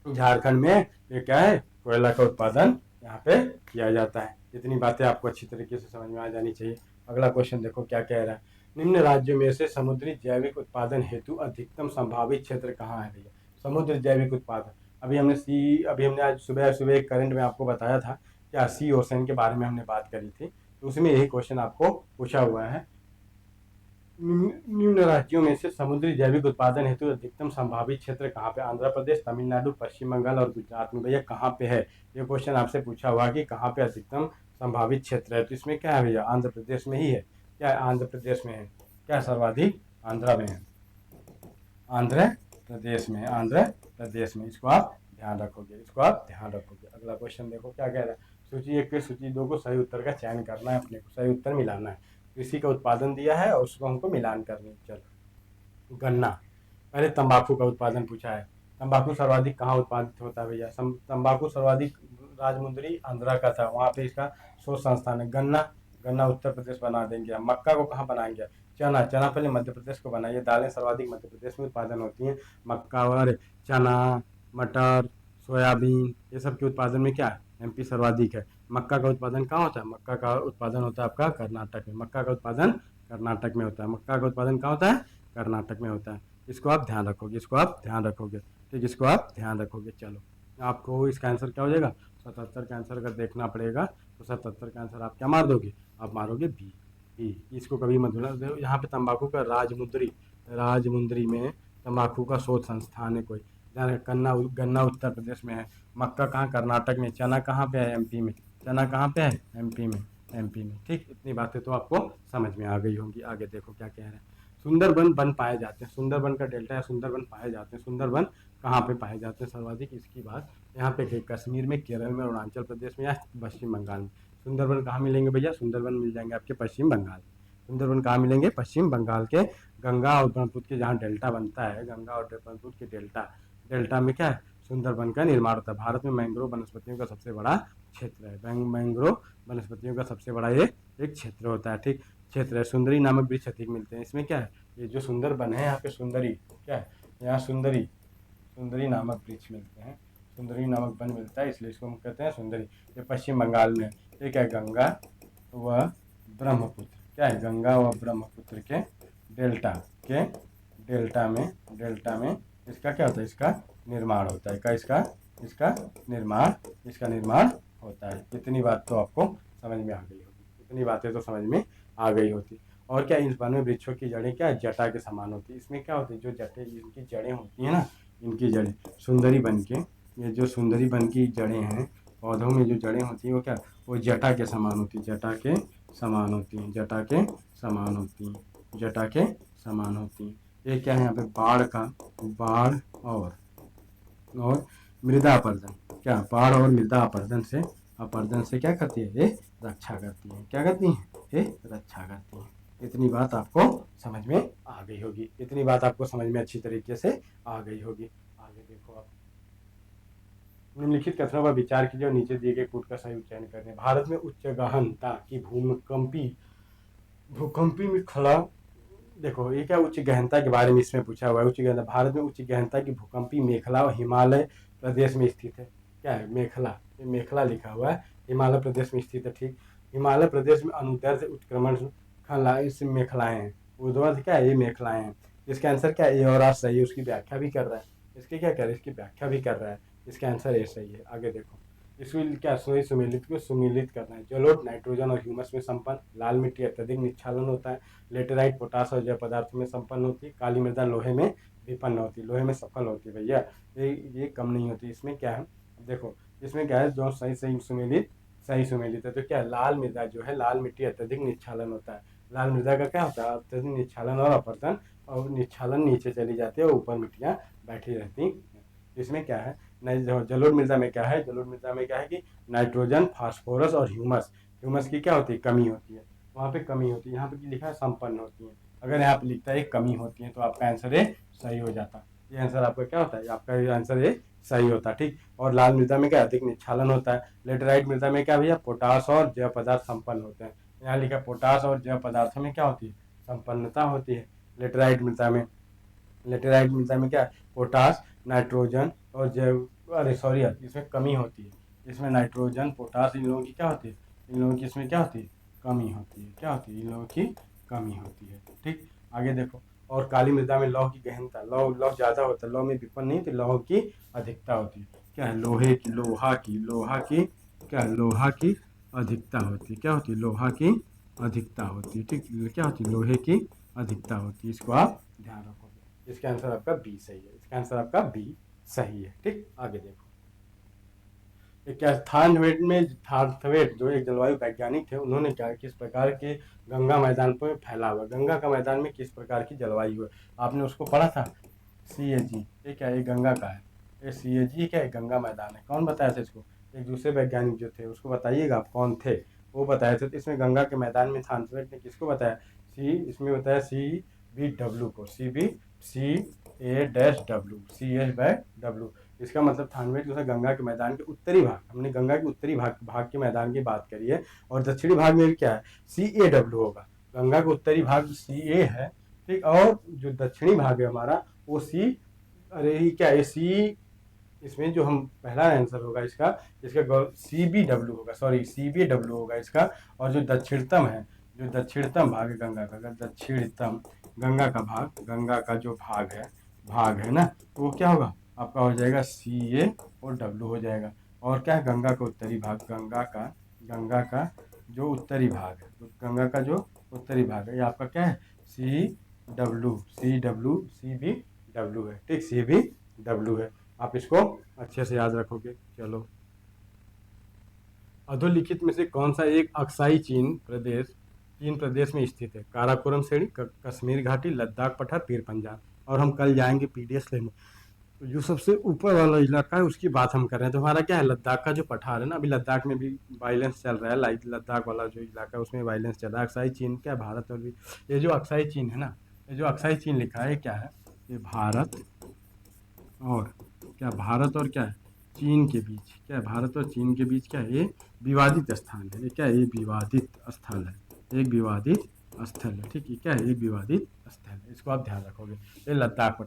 झारखंड में। ये क्या है? कोयला का उत्पादन यहाँ पे किया जाता है। इतनी बातें आपको अच्छी तरीके से समझ में आ जानी चाहिए। अगला क्वेश्चन देखो क्या कह रहा है। निम्न राज्यों में से समुद्री जैविक उत्पादन हेतु अधिकतम संभावित क्षेत्र कहाँ है भैया। समुद्र जैविक उत्पादन, अभी हमने आज सुबह सुबह एक करंट में आपको बताया था क्या, सी ओशन के बारे में हमने बात करी थी, तो उसमें यही क्वेश्चन आपको पूछा हुआ है। निम्न राज्यों में से समुद्री जैविक उत्पादन हेतु अधिकतम संभावित क्षेत्र कहाँ पे। आंध्र प्रदेश, तमिलनाडु, पश्चिम बंगाल और गुजरात में भैया कहाँ पे है। ये क्वेश्चन आपसे पूछा हुआ कि कहाँ पे अधिकतम संभावित क्षेत्र है, तो इसमें क्या है भैया, आंध्र प्रदेश में ही है। क्या है, आंध्र प्रदेश में है। क्या सर्वाधिक, आंध्र में है, आंध्र प्रदेश में, आंध्र प्रदेश में। इसको आप ध्यान रखोगे, इसको आप ध्यान रखोगे। अगला क्वेश्चन देखो क्या कह रहा है। सूची 1 के सूची 2 को सही उत्तर का चयन करना है, अपने को सही उत्तर मिलाना है। कृषि का उत्पादन दिया है और उसको हमको मिलान करनी है। चलो, गन्ना, पहले तंबाकू का उत्पादन पूछा है। तंबाकू सर्वाधिक कहाँ उत्पादित होता है भैया। तंबाकू सर्वाधिक राजमुंदरी आंध्रा का था, वहाँ पे इसका शोध संस्थान है। गन्ना, गन्ना उत्तर प्रदेश बना देंगे। मक्का को कहाँ बनाएंगे। चना, चना पहले मध्य प्रदेश को बनाइए। दालें सर्वाधिक मध्य प्रदेश में उत्पादन होती हैं। मक्का और चना, मटर, सोयाबीन, ये सब के उत्पादन में क्या है, एमपी सर्वाधिक है। मक्का का उत्पादन कहाँ होता है, मक्का का उत्पादन होता है आपका कर्नाटक में। मक्का का उत्पादन कर्नाटक में होता है। मक्का का उत्पादन कहाँ होता है, कर्नाटक में होता है। इसको आप ध्यान रखोगे, इसको आप ध्यान रखोगे, ठीक, इसको आप ध्यान रखोगे। चलो, आपको इसका आंसर क्या हो जाएगा, 77 का आंसर अगर देखना पड़ेगा तो 77 का आंसर आप क्या मार दोगे, आप मारोगे बी। बी, इसको कभी मत भूलना। यहाँ पे तंबाकू का राजमुंदरी, राजमुंदरी में तंबाकू का शोध संस्थान है कोई। गन्ना, गन्ना उत्तर प्रदेश में है। मक्का कहाँ, कर्नाटक में। चना कहाँ पे है, एमपी में। चना कहाँ पे है, एमपी में, एमपी में। ठीक, इतनी बातें तो आपको समझ में आ गई होंगी। आगे देखो क्या कह रहे हैं। सुंदरबन वन पाए जाते हैं। सुंदरबन का डेल्टा है, सुंदरबन पाए जाते हैं। सुंदरबन कहाँ पे पाए जाते हैं सर्वाधिक, इसकी बात यहाँ पे कश्मीर में, केरल में, अरुणाचल प्रदेश में या पश्चिम बंगाल में। सुंदरबन कहाँ मिलेंगे भैया, सुंदरबन मिल जाएंगे आपके पश्चिम बंगाल। सुंदरबन कहाँ मिलेंगे, पश्चिम बंगाल के गंगा और ब्रह्मपुत्र के जहाँ डेल्टा बनता है, गंगा और ब्रह्मपुत्र के डेल्टा, डेल्टा में क्या है, सुंदरबन का निर्माण होता है। भारत में मैंग्रोव वनस्पतियों का सबसे बड़ा क्षेत्र है। मैंग्रोव वनस्पतियों का सबसे बड़ा ये एक क्षेत्र होता है। ठीक, क्षेत्र है। सुंदरी नामक वृक्ष अधिक मिलते हैं। इसमें क्या है, ये जो सुंदरबन है यहाँ पे सुंदरी, क्या है यहाँ सुंदरी, सुंदरी नामक वृक्ष मिलते हैं। सुंदरी नामक वन मिलता है, इसलिए इसको हम कहते हैं सुंदरी। ये पश्चिम बंगाल में है। ये क्या है, गंगा व ब्रह्मपुत्र, क्या है, गंगा व ब्रह्मपुत्र के डेल्टा, के डेल्टा में इसका क्या होता है, इसका निर्माण होता है। का इसका निर्माण होता है। इतनी बात तो आपको समझ में आ गई होगी, इतनी बातें तो समझ में आ गई होती। और क्या, इन वन में वृक्षों की जड़ें क्या है, जटा के समान होती है। इसमें क्या होती है, जो जटे, इनकी जड़ें होती हैं ना, इनकी जड़ें सुंदरी बन के, ये जो सुंदरी बन की जड़ें हैं, पौधों में जो जड़ें होती हैं वो क्या, वो जटा के समान होती है, जटा के समान होती हैं, जटा के समान होती हैं, जटा के समान होती हैं। ये क्या है यहाँ पे, बाढ़ और मृदा अपर्दन, क्या बाढ़ और मृदा अपर्दन से क्या करती है, ये रक्षा करती है। क्या करती है, ये रक्षा करती है। इतनी बात आपको समझ में आ गई होगी, इतनी बात आपको समझ में अच्छी तरीके से आ गई होगी। आगे देखो आप, निम्नलिखित कथनों पर विचार कीजिए और नीचे दिए गए कूट का सही उच्चारण करें। भारत में उच्च गहनता की भूकंपी में खड़ा, देखो ये क्या, उच्च गहनता के बारे में इसमें पूछा हुआ है। उच्च गहनता, भारत में उच्च गहनता की भूकंपी मेखला और हिमालय प्रदेश में स्थित है। क्या है, मेखला, ये मेखला लिखा हुआ है, हिमालय प्रदेश में स्थित है। ठीक, हिमालय प्रदेश में अनुदैर्ध्य उत्क्रमण इस मेखलाएं हैं। ऊर्ध्वाधर क्या है, ये मेखलाएं हैं। इसका आंसर क्या है, ए और आर सही है। उसकी व्याख्या भी कर रहा है, इसकी क्या कर रहा है, इसकी व्याख्या भी कर रहा है। इसका आंसर ए सही है। आगे देखो, इसको क्या, सुमेलित को सुमेलित करना है। जलोढ़ नाइट्रोजन और ह्यूमस में संपन्न। लाल मिट्टी अत्यधिक निच्छालन होता है। लेटेराइट पोटास और जैव पदार्थों में संपन्न होती है। काली मृदा लोहे में विपन्न होती है, लोहे में सफल होती है भैया, ये कम नहीं होती। इसमें क्या है, देखो इसमें क्या है, जो सही सुमेलित है। तो क्या, लाल मृदा जो है, लाल मिट्टी अत्यधिक निच्छालन होता है। लाल मृदा का क्या होता है, अत्यधिक निच्छालन और अपर्दन, और निच्छालन नीचे चली जाती है और ऊपर मिट्टियाँ बैठी रहती हैं। इसमें क्या है, जलोढ़ मृदा में क्या है, जलोढ़ मृदा में क्या है कि नाइट्रोजन, फास्फोरस और ह्यूमस की क्या होती है, कमी होती है। वहाँ पे कमी होती है, यहाँ पे लिखा है संपन्न होती है। अगर यहाँ पे लिखता है कमी होती है तो आपका आंसर ए सही हो जाता। ये आंसर आपका क्या होता है, आपका आंसर ए सही होता। ठीक, और लाल मृदा में क्या, अधिक निच्छालन होता है। लेटेराइट मृदा में क्या भैया, पोटास और जैव पदार्थ संपन्न होते हैं। यहाँ लिखा पोटास और जैव पदार्थों में क्या होती है, संपन्नता होती है। लेटेराइट मृदा में क्या है, पोटास, नाइट्रोजन और जैव, अरे इसमें कमी होती है। इसमें नाइट्रोजन, पोटास, इन लोगों की क्या होती है, इन लोगों की इसमें क्या होती है, कमी होती है। क्या होती है? इन लोगों की कमी होती है। ठीक, आगे देखो। और काली मृदा में लौह की गहनता, लौह ज़्यादा होता है, लौह में विपन नहीं तो लौह की अधिकता होती है। क्या है? लोहा की क्या है? लोहा की अधिकता होती है। क्या होती है? लोहा की अधिकता होती है। ठीक, क्या होती है? लोहे की अधिकता होती है। इसको आप ध्यान रखोगे। इसका आंसर आपका बी सही है। इसका आंसर आपका बी सही है। ठीक, आगे देखो। क्या थानथवेट जो एक जलवायु वैज्ञानिक थे, उन्होंने क्या किस प्रकार के गंगा मैदान पर फैला हुआ, गंगा का मैदान में किस प्रकार की जलवायु है, आपने उसको पढ़ा था। CAG, ये क्या है? ये गंगा का है। ये CAG क्या है? गंगा मैदान है। कौन बताया था इसको? एक दूसरे वैज्ञानिक जो थे, उसको बताइएगा आप कौन थे, वो बताए थे। तो इसमें गंगा के मैदान में थानथवेट ने किसको बताया? इसमें बताया CBW को, CA-W। इसका मतलब थानवेट जो है गंगा के मैदान के उत्तरी भाग, हमने गंगा के उत्तरी भाग के मैदान की बात करी है। और दक्षिणी भाग में भी क्या है? CAW होगा। गंगा का उत्तरी भाग CA है, ठीक, और जो दक्षिणी भाग है हमारा वो अरे ये क्या है? इसमें जो हम पहला आंसर होगा इसका CBW होगा, सॉरी CBW होगा इसका। और जो दक्षिणतम है, जो दक्षिणतम भाग है गंगा का, अगर दक्षिणतम गंगा का जो भाग है ना, तो वो क्या होगा? आपका हो जाएगा CA और W हो जाएगा। और क्या है? गंगा का उत्तरी भाग, गंगा का जो उत्तरी भाग है, तो गंगा का जो उत्तरी भाग है, ये आपका क्या है? CBW है। ठीक, CBW है। आप इसको अच्छे से याद रखोगे। चलो, अधोलिखित में से कौन सा एक अक्साई चीन प्रदेश में स्थित है? काराकोरम श्रेणी, कश्मीर घाटी, लद्दाख पठार, पीर पंजाब। और हम कल जाएंगे PDS लेने। तो जो सबसे ऊपर वाला इलाका है उसकी बात हम कर रहे हैं। तो हमारा क्या है? लद्दाख का जो पठार है ना, अभी लद्दाख में भी वायलेंस चल रहा है। लद्दाख वाला जो इलाका है उसमें वायलेंस चल रहा है। अक्साई चीन क्या है? भारत और भी, ये जो अक्साई चीन है ना, ये जो अक्साई चीन लिखा है क्या है? ये और भारत और क्या है? चीन के बीच क्या है? भारत और चीन के बीच क्या है? ये विवादित स्थान है। ये क्या है? ये विवादित स्थल है। एक विवादित स्थल है। ठीक है, क्या है? ये विवादित स्थल है। इसको आप ध्यान रखोगे। ये लद्दाख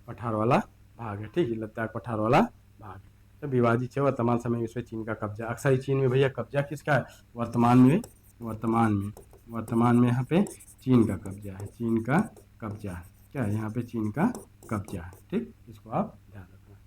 पठार वाला भाग है। ठीक है, लद्दाख पठार वाला भाग है। तो विवादित है, वर्तमान समय में इसमें चीन का कब्जा। अक्साई चीन में भैया कब्जा किसका है? वर्तमान में यहाँ पे चीन का कब्जा है। चीन का कब्जा है। क्या है? यहाँ पे चीन का कब्जा है। ठीक, इसको आप ध्यान रखना।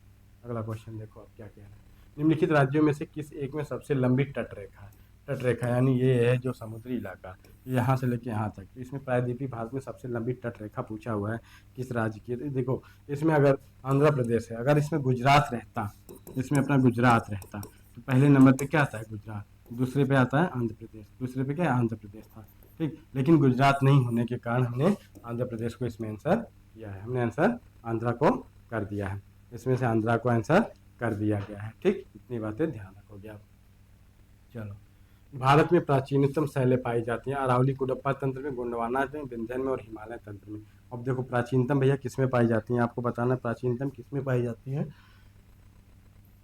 अगला क्वेश्चन देखो आप क्या कह रहे हैं। निम्नलिखित राज्यों में से किस एक में सबसे लंबी तट रेखा है? तट रेखा यानी ये है जो समुद्री इलाका, यहाँ से लेके यहाँ तक। तो इसमें प्रायद्वीपीय भारत में सबसे लंबी तट रेखा पूछा हुआ है, किस राज्य की? तो देखो, इसमें अगर आंध्र प्रदेश है, अगर इसमें गुजरात रहता, इसमें अपना गुजरात रहता, तो पहले नंबर पे क्या आता है? गुजरात। दूसरे पे आता है आंध्र प्रदेश। दूसरे पे क्या है? आंध्र प्रदेश था। ठीक, लेकिन गुजरात नहीं होने के कारण हमने आंध्र प्रदेश को इसमें आंसर किया है। हमने आंसर आंध्रा को कर दिया है। इसमें से आंध्रा को आंसर कर दिया गया है। ठीक, इतनी बातें ध्यान रखोगे आप। चलो, भारत में प्राचीनतम शैलें पाई जाती हैं? अरावली कुडप्पा तंत्र में, गोंडवाना में, विंध्य में और हिमालय तंत्र में। अब देखो, प्राचीनतम भैया किस में पाई जाती हैं? आपको बताना प्राचीनतम किस में पाई जाती है।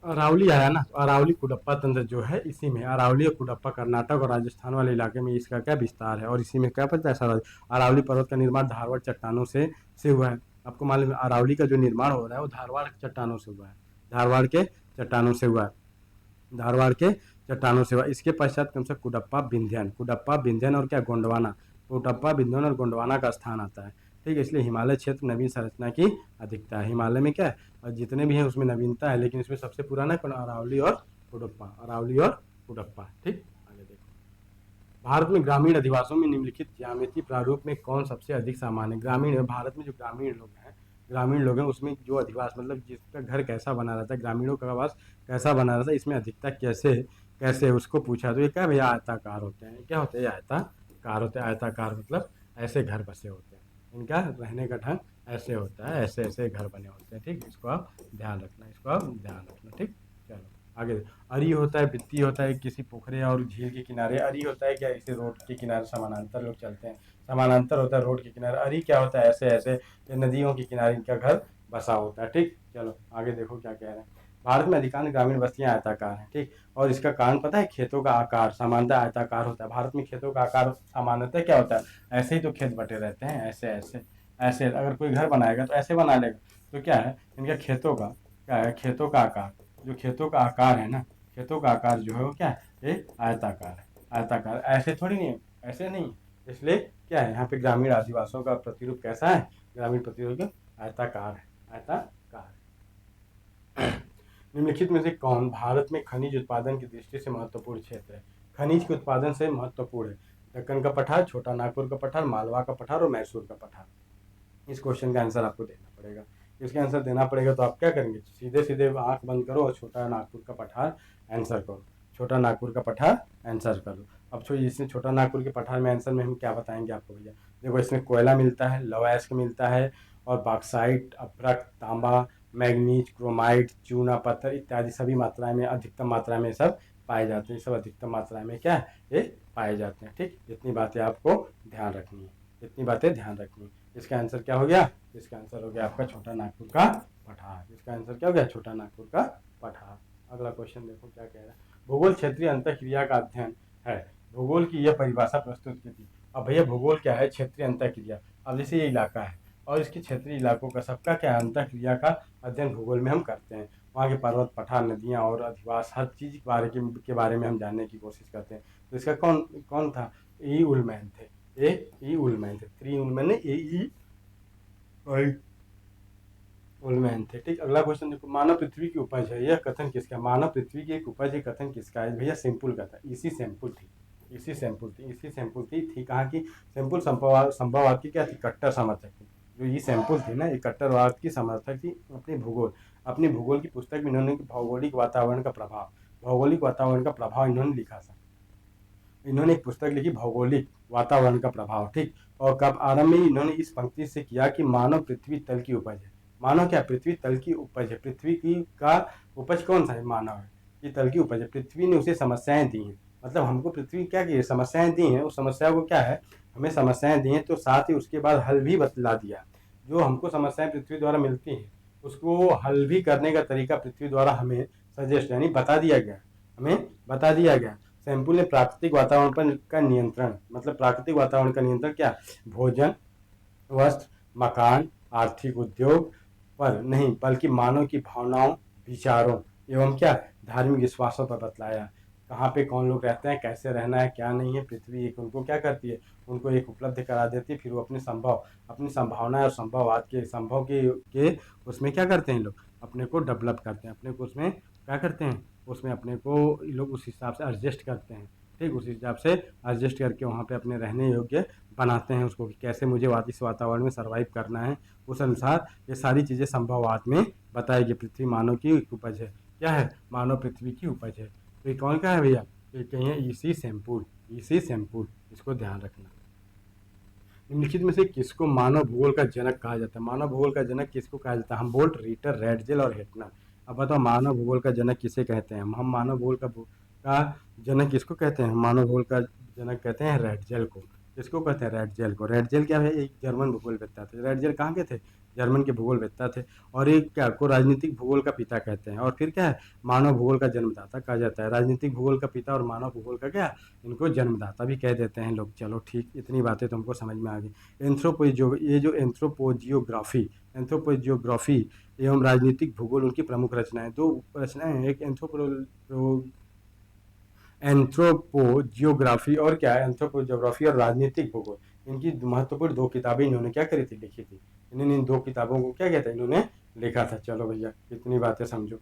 अरावली आया ना, तो अरावली कुडप्पा तंत्र जो है इसी में, अरावली और कुडप्पा कर्नाटक और राजस्थान वाले इलाके में इसका क्या विस्तार है। और इसी में क्या पता है सारा? अरावली पर्वत का निर्माण धारवाड़ चट्टानों से हुआ है। आपको मालूम है अरावली का जो निर्माण हो रहा है वो धारवाड़ चट्टानों से हुआ है। धारवाड़ के चट्टानों से हुआ है। धारवाड़ के चट्टानों से हुआ। इसके पश्चात क्रम से कुडप्पा बिंध्यन और क्या? गोंडवाना। कुडप्पा, बिंध्यन और गोंडवाना का स्थान आता है। ठीक है, इसलिए हिमालय क्षेत्र नवीन संरचना की अधिकता है। हिमालय में क्या है? और जितने भी हैं उसमें नवीनता है, लेकिन इसमें सबसे पुराना कौन? अरावली और कुडप्पा। ठीक, आगे देखो। भारत में ग्रामीण अधिवासों में निम्नलिखित ज्यामितीय प्रारूप में कौन सबसे अधिक सामान्य? ग्रामीण भारत में जो ग्रामीण लोग हैं उसमें जो अधिवास मतलब जिसका घर कैसा बना रहता है, ग्रामीणों का आवास कैसा बना रहता है, इसमें अधिकता कैसे कैसे उसको पूछा। तो ये क्या भैया? आयताकार होते हैं। क्या होते हैं? आयताकार होते हैं। आयताकार मतलब ऐसे घर बसे होते हैं, इनका रहने का ढंग ऐसे होता है, ऐसे ऐसे घर बने होते हैं। ठीक, इसको आप ध्यान रखना। ठीक, चलो आगे। अरी होता है, भित्ती होता है, किसी पोखरे और झील के किनारे। अरी होता है क्या? इसे रोड के किनारे समानांतर लोग चलते हैं, समानांतर होता है रोड के किनारे। अरी क्या होता है? ऐसे ऐसे नदियों के किनारे इनका घर बसा होता है। ठीक, चलो आगे देखो क्या कह रहे हैं। भारत में अधिकांश ग्रामीण बस्तियां आयताकार हैं। ठीक, और इसका कारण पता है? खेतों का आकार सामान्यतः आयताकार होता है। भारत में खेतों का आकार सामान्यतः क्या होता है? ऐसे ही तो खेत बटे रहते हैं, ऐसे ऐसे ऐसे। अगर कोई घर बनाएगा तो ऐसे बना लेगा। तो क्या है? इनका खेतों का क्या है? खेतों का आकार, जो खेतों का आकार है ना, खेतों का आकार जो है वो क्या है? ये आयताकार है। आयताकार। ऐसे थोड़ी नहीं है, ऐसे नहीं, इसलिए क्या है यहाँ पे ग्रामीण आदिवासियों का प्रतिरूप कैसा है, ग्रामीण प्रतिरूप आयताकार है, आयताकार। निम्नलिखित में से कौन भारत में खनिज उत्पादन की दृष्टि से महत्वपूर्ण क्षेत्र है? खनिज के उत्पादन से महत्वपूर्ण है दक्कन का पठार, छोटा नागपुर का पठार, मालवा का पठार और मैसूर का पठार। इस क्वेश्चन का आंसर आपको देना पड़ेगा। इसका आंसर देना पड़ेगा तो आप क्या करेंगे, सीधे सीधे आंख बंद करो और छोटा नागपुर का पठार आंसर करो, छोटा नागपुर का पठार आंसर करो। अब छोड़िए, इसमें छोटा नागपुर के पठार में आंसर में हम क्या बताएंगे आपको भैया, देखो इसमें कोयला मिलता है, लौह अयस्क मिलता है और बॉक्साइट, अभ्रक, तांबा, मैग्नीज, क्रोमाइट, चूना पत्थर इत्यादि सभी मात्राएं में, अधिकतम मात्रा में सब पाए जाते हैं। सब अधिकतम मात्रा में क्या है, ये पाए जाते हैं। ठीक, इतनी बातें आपको ध्यान रखनी है, इतनी बातें ध्यान रखनी है। इसका आंसर क्या हो गया, इसका आंसर हो गया आपका छोटा नागपुर का पठार। इसका आंसर क्या हो गया, छोटा नागपुर का पठार। अगला क्वेश्चन देखो क्या कह रहा है, भूगोल क्षेत्रीय अंतःक्रिया का अध्ययन है। भूगोल की यह परिभाषा प्रस्तुत की थी। अब भैया भूगोल क्या है, क्षेत्रीय अंतःक्रिया। अब जैसे ये इलाका है और इसके क्षेत्रीय इलाकों का सबका क्या अंतःक्रिया का अध्ययन भूगोल में हम करते हैं। वहाँ के पर्वत, पठार, नदियाँ और अधिवास हर चीज़ के बारे में हम जानने की कोशिश करते हैं। तो इसका कौन कौन था, ई उलमैन थे, ई उलमैन थे, 3 उलमैन ने ई उलमैन थे। ठीक, अगला क्वेश्चन देखो, मानव पृथ्वी की उपज है, यह कथन किसका, मानव पृथ्वी की एक उपज है, कथन किसका है भैया, सैंपल का था, इसी सैंपल थी, इसी सैंपल थी, इसी सैंपल थी कहाँ की, सैंपल संभववाद की क्या थी, कट्टर समर्थक थी। जो ये सैंपल थी ना, ये कट्टरवाद की समर्थक थी। अपनी भूगोल की पुस्तक में इन्होंने भौगोलिक वातावरण का प्रभाव, भौगोलिक वातावरण का प्रभाव इन्होंने लिखा था। इन्होंने एक पुस्तक लिखी, भौगोलिक वातावरण का प्रभाव। ठीक, और कब आरंभ में इन्होंने इस पंक्ति से किया कि मानव पृथ्वी तल की उपज है। मानव क्या, पृथ्वी तल की उपज है, पृथ्वी की का उपज कौन सा है, मानव है, ये तल की उपज है। पृथ्वी ने उसे समस्याएं दी हैं, मतलब हमको पृथ्वी क्या की समस्याएं दी हैं, उस समस्या को क्या है, हमें समस्याएं दी हैं, तो साथ ही उसके बाद हल भी बतला दिया। जो हमको समस्याएं पृथ्वी द्वारा मिलती हैं उसको हल भी करने का तरीका पृथ्वी द्वारा हमें सजेस्ट यानी बता दिया गया, हमें बता दिया गया। सैंपल ने प्राकृतिक वातावरण पर का नियंत्रण, मतलब प्राकृतिक वातावरण का नियंत्रण क्या, भोजन, वस्त्र, मकान, आर्थिक उद्योग पर नहीं बल्कि मानव की भावनाओं, विचारों एवं क्या धार्मिक विश्वासों पर बतलाया। कहाँ पे कौन लोग रहते हैं, कैसे रहना है, क्या नहीं है, पृथ्वी एक उनको क्या करती है, उनको एक उपलब्ध करा देती है। फिर वो अपनी संभावना और संभववाद के के उसमें क्या करते हैं लोग, अपने को डेवलप करते हैं, अपने को उसमें क्या करते हैं, उसमें अपने को लोग उस हिसाब से एडजस्ट करते हैं। ठीक, उस हिसाब से एडजस्ट करके वहाँ पे अपने रहने योग्य बनाते हैं उसको, कि कैसे मुझे इस वातावरण में सर्वाइव करना है। उस अनुसार ये सारी चीज़ें संभववाद में बताएगी। पृथ्वी मानव की उपज है, क्या है, मानव पृथ्वी की उपज है। तो ये कौन का है भैया, ये कहिए इसी सैंपल, इसी सैंपल, इसको ध्यान रखना। निम्नलिखित में से किसको मानव भूगोल का जनक कहा जाता है, मानव भूगोल का जनक किसको कहा जाता है, हम्बोल्ट, रिटर, रैडजेल और हेटनर। अब बताओ मानव भूगोल का जनक किसे कहते हैं, हम मानव भूगोल का जनक किसको कहते हैं, मानव भूगोल का जनक कहते हैं रैडजेल को। किसको कहते हैं, रैडजेल को। रैडजेल क्या है, एक जर्मन भूगोलवेत्ता थे। रैडजेल कहाँ के थे, जर्मन के भूगोलवेत्ता थे। और एक क्या को राजनीतिक भूगोल का पिता कहते हैं। और फिर क्या है, मानव भूगोल का जन्मदाता कहा जाता है। राजनीतिक भूगोल का पिता और मानव भूगोल का क्या, इनको जन्मदाता भी कह देते हैं लोग। चलो ठीक, इतनी बातें तुमको समझ में आ गई। ये जो एंथ्रोपोजियोग्राफी, एंथ्रोपोजियोग्राफी एवं राजनीतिक भूगोल उनकी प्रमुख रचनाएं, दो रचनाएं हैं, एक एंथ्रोपोजियोग्राफी और क्या है, एंथ्रोपोजियोग्राफी और राजनीतिक भूगोल। इनकी महत्वपूर्ण 2 किताबें इन्होंने क्या करी थी, लिखी थी। इन्होंने इन 2 किताबों को क्या कहता है, इन्होंने लिखा था। चलो भैया इतनी बातें समझो।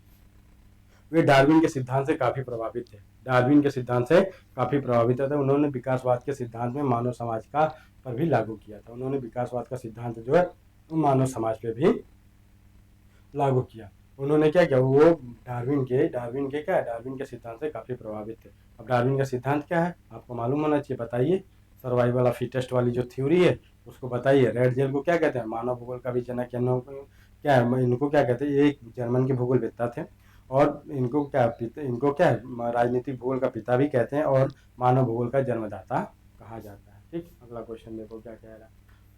वे डार्विन के सिद्धांत से काफी प्रभावित थे, डार्विन के सिद्धांत से काफी प्रभावित थे। उन्होंने विकासवाद के सिद्धांत में मानव समाज का पर भी लागू किया था। उन्होंने विकासवाद का सिद्धांत जो है मानव समाज पे भी लागू किया। उन्होंने क्या किया, वो डार्विन के क्या है, डार्विन के सिद्धांत से काफी प्रभावित थे। अब डार्विन का सिद्धांत क्या है आपको मालूम होना चाहिए, बताइए। सर्वाइवल ऑफ फिटेस्ट वाली जो थ्योरी है उसको बताइए। रेड जेल को क्या कहते हैं, मानव भूगोल का भी जनक क्या है, इनको क्या कहते हैं, ये एक जर्मन के भूगोलवेत्ता थे। और इनको क्या है, राजनीतिक भूगोल का पिता भी कहते हैं और मानव भूगोल का जन्मदाता कहा जाता है। ठीक, अगला क्वेश्चन देखो क्या कह रहा है।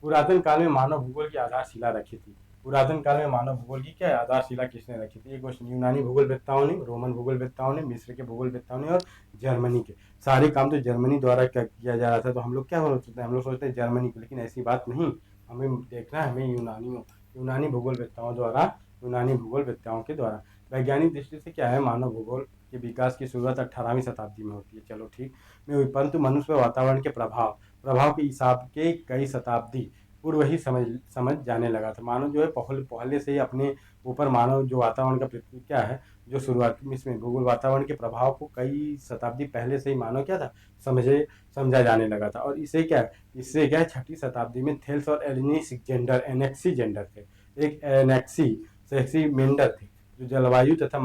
पुरातन काल में मानव भूगोल की आधारशिला रखी थी। पुरातन काल में मानव भूगोल की क्या आधारशिला किसने रखी थी, ये क्वेश्चन यूनानी भूगोलवेत्ताओं ने, रोमन भूगोलवेत्ताओं ने, मिस्र के भूगोलवेत्ताओं ने और जर्मनी के। सारे काम तो जर्मनी द्वारा किया जा रहा था। तो हम लोग क्या सोचते हैं, हम लोग सोचते हैं जर्मनी को, लेकिन ऐसी बात नहीं। हमें देखना है, हमें यूनानी भूगोलवेत्ताओं के द्वारा वैज्ञानिक दृष्टि से क्या है, मानव भूगोल के विकास की शुरुआत 18वीं शताब्दी में होती है, चलो ठीक में हुई, परंतु मनुष्य व वातावरण के प्रभाव प्रभाव के हिसाब के कई शताब्दी पूर्व ही समझ जाने लगा था। मानव जो है पहले से ही अपने ऊपर मानव जो वातावरण का क्या है, जो शुरुआत इसमें भूगोल वातावरण के प्रभाव को कई शताब्दी पहले से ही मानव क्या था, समझा जाने लगा था। और इससे क्या है 6वीं शताब्दी में थेल्स और एनेक्सीजेंडर थे। एक एनेक्सीमेंडर थे जो जलवायु तथा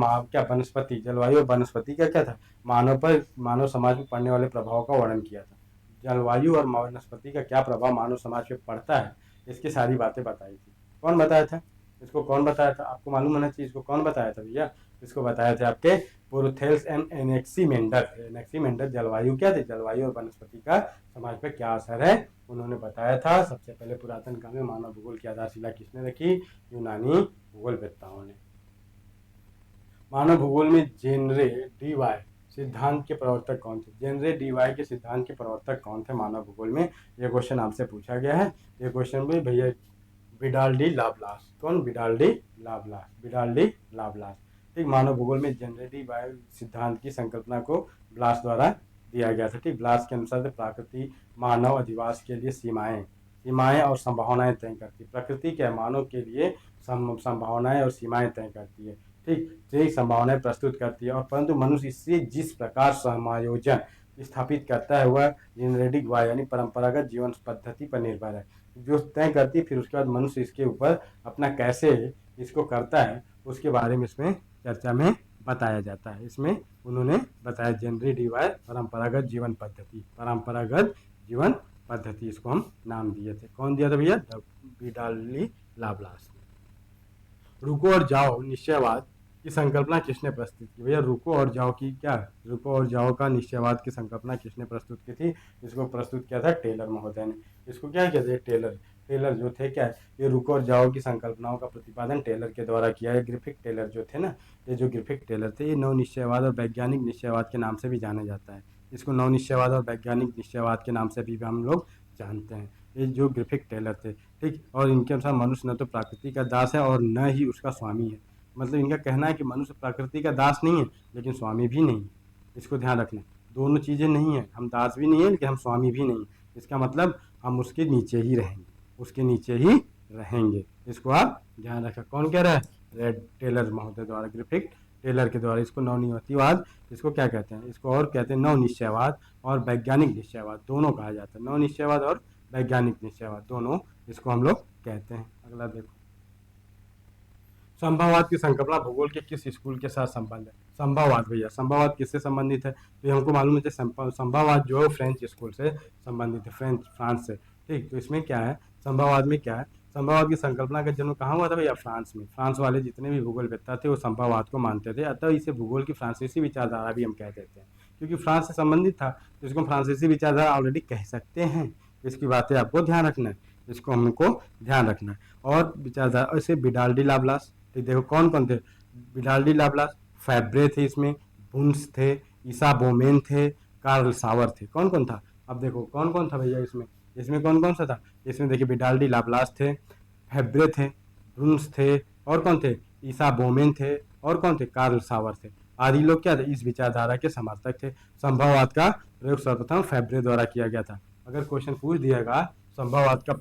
जलवायु और वनस्पति का क्या था, मानव समाज में पड़ने वाले प्रभाव का वर्णन किया था। जलवायु और वनस्पति का क्या प्रभाव मानव समाज पे पड़ता है, इसकी सारी बातें बताई थी। कौन बताया था इसको? कौन बताया था? आपको मालूम होना चाहिए इसको कौन बताया था भैया। इसको बताया थे आपके पोरोथेल्स एंड एनेक्सीमेंडर जलवायु क्या थे, जलवायु और वनस्पति का समाज पर क्या असर है, उन्होंने बताया था। सबसे पहले पुरातन काल में मानव भूगोल की आधारशिला किसने रखी? यूनानी भूगोलवेत्ताओं ने। मानव भूगोल में जेनरे डी वाई सिद्धांत के प्रवर्तक कौन थे? जेनरे डी वाई के सिद्धांत के प्रवर्तक कौन थे मानव भूगोल में? ये क्वेश्चन आपसे पूछा गया है। ये क्वेश्चन भी भैया विडाल डी लाप्लास। कौन? Vidal de Laplace. ठीक, मानव भूगोल में जेनरे डी वाई सिद्धांत की संकल्पना को ब्लास द्वारा दिया गया था। ठीक, ब्लास के अनुसार प्रकृति मानव अधिवास के लिए सीमाएं और संभावनाएं तय करती है। प्रकृति क्या मानव के लिए संभावनाएं और सीमाएं तय करती है। ठीक, यही संभावनाएं प्रस्तुत करती है, और परंतु मनुष्य इससे जिस प्रकार समायोजन स्थापित करता है वह जेनेटिक वाई यानी परंपरागत जीवन पद्धति पर निर्भर है, जो तय करती है। फिर उसके बाद मनुष्य इसके ऊपर अपना कैसे इसको करता है उसके बारे में इसमें चर्चा में बताया जाता है। इसमें उन्होंने बताया जेनेटिक वाई परंपरागत जीवन पद्धति, इसको हम नाम दिए थे। कौन दिया था भैया? विडाली लाप्लास। रुको और जाओ निश्चयवाद की संकल्पना किसने प्रस्तुत की? भैया रुको और जाओ का निश्चयवाद की संकल्पना किसने प्रस्तुत की थी? इसको प्रस्तुत किया था टेलर महोदय ने। इसको क्या कहते हैं? टेलर जो थे क्या, ये रुको और जाओ की संकल्पनाओं का प्रतिपादन टेलर के द्वारा किया है। ग्रिफिथ टेलर जो थे ना, ये जो ग्रिफिथ टेलर थे, ये नव निश्चयवाद और वैज्ञानिक निश्चयवाद के नाम से भी जाना जाता है। इसको नव निश्चयवाद और वैज्ञानिक निश्चयवाद के नाम से भी हम लोग जानते हैं। ये जो ग्रिफिथ टेलर थे, ठीक, और इनके अनुसार मनुष्य न तो प्रकृति का दास है और न ही उसका स्वामी है। मतलब इनका कहना है कि मनुष्य प्रकृति का दास नहीं है लेकिन स्वामी भी नहीं है। इसको ध्यान रखना, दोनों चीज़ें नहीं है, हम दास भी नहीं है लेकिन हम स्वामी भी नहीं। इसका मतलब हम उसके नीचे ही रहेंगे, इसको आप ध्यान रखें। कौन कह रहा है? रेड टेलर महोदय द्वारा, ग्रिफिथ टेलर के द्वारा। इसको नवनियतिवाद इसको क्या कहते हैं? इसको और कहते हैं नव निश्चयवाद और वैज्ञानिक निश्चयवाद, दोनों कहा जाता है। नव निश्चयवाद और वैज्ञानिक निश्चयवाद दोनों इसको हम लोग कहते हैं। अगला देखो, संभववाद की संकल्पना भूगोल के किस स्कूल के साथ संबंध है? संभववाद भैया, संभववाद किससे संबंधित है? तो हमको मालूम है संभववाद जो है फ्रेंच स्कूल से संबंधित है, फ्रांस से। ठीक, तो इसमें क्या है, संभववाद में क्या है, संभववाद की संकल्पना का जन्म कहाँ हुआ था भैया? फ्रांस में। फ्रांस वाले जितने भी भूगोलवेत्ता थे वो संभववाद को मानते थे, अतः इसे भूगोल की फ्रांसीसी विचारधारा भी हम कह देते हैं, क्योंकि फ्रांस से संबंधित था तो इसको फ्रांसीसी विचारधारा ऑलरेडी कह सकते हैं। इसकी बातें आपको ध्यान रखना है, इसको हमको ध्यान रखना है। और विचारधारा ऐसे विडाल डी लाप्लास, ठीक, देखो कौन कौन थे? विडाल डी लाप्लास, फैब्रे थे, इसमें बुन्स थे, ईसा बोमेन थे, कार्ल सावर थे। कौन कौन था? अब देखो कौन कौन था भैया इसमें कौन कौन सा था? इसमें देखिए विडाल डी लाप्लास थे, फैब्रे थे, बुन्स थे, और कौन थे? ईसा बोमेन थे, और कौन थे? कार्ल सावर थे। आदि लोग क्या थे? इस विचारधारा के समर्थक थे। संभववाद का प्रयोग सर्वप्रथम फैब्रे द्वारा किया गया था। अगर क्वेश्चन पूछ दिएगा संभववाद का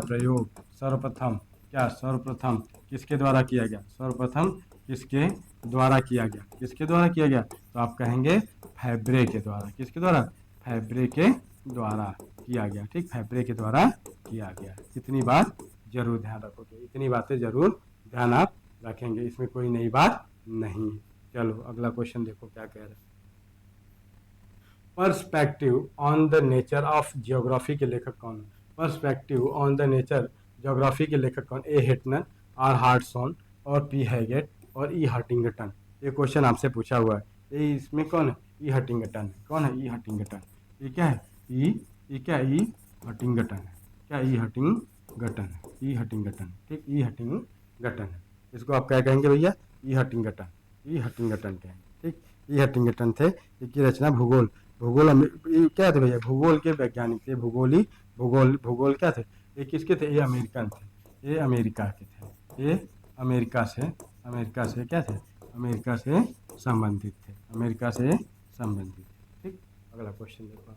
प्रयोग सर्वप्रथम किसके द्वारा किया गया? किसके द्वारा किया गया? तो आप कहेंगे फैब्रे के द्वारा। किसके द्वारा? फैब्रे के द्वारा किया गया। ठीक, फैब्रे के द्वारा किया गया। इतनी बात जरूर ध्यान रखोगे, इतनी बातें जरूर ध्यान आप रखेंगे, इसमें कोई नई बात नहीं। चलो अगला क्वेश्चन देखो क्या कह रहे हैं। Perspective on the nature of geography के लेखक कौन? Perspective on the nature geography के लेखक कौन? ए हेटनर, आर हार्टसॉन और पी हैगेट और ई हंटिंगटन। ये क्वेश्चन आपसे पूछा हुआ है। ये इसमें कौन है? ई हंटिंगटन। कौन है? ई हंटिंगटन। ये क्या है? ई हंटिंगटन है। क्या? ई हंटिंगटन। ठीक, ई हंटिंगटन है। इसको आप क्या कहेंगे भैया? ई हंटिंगटन कहेंगे। ठीक, ई हंटिंगटन थे। इसकी रचना भूगोल क्या थे भैया? भूगोल के वैज्ञानिक थे। भूगोल क्या थे? ये किसके थे? ये अमेरिकन थे। ये अमेरिका के थे। ये अमेरिका से क्या थे, अमेरिका से संबंधित थे, अमेरिका से संबंधित थे। ठीक, अगला क्वेश्चन देखो।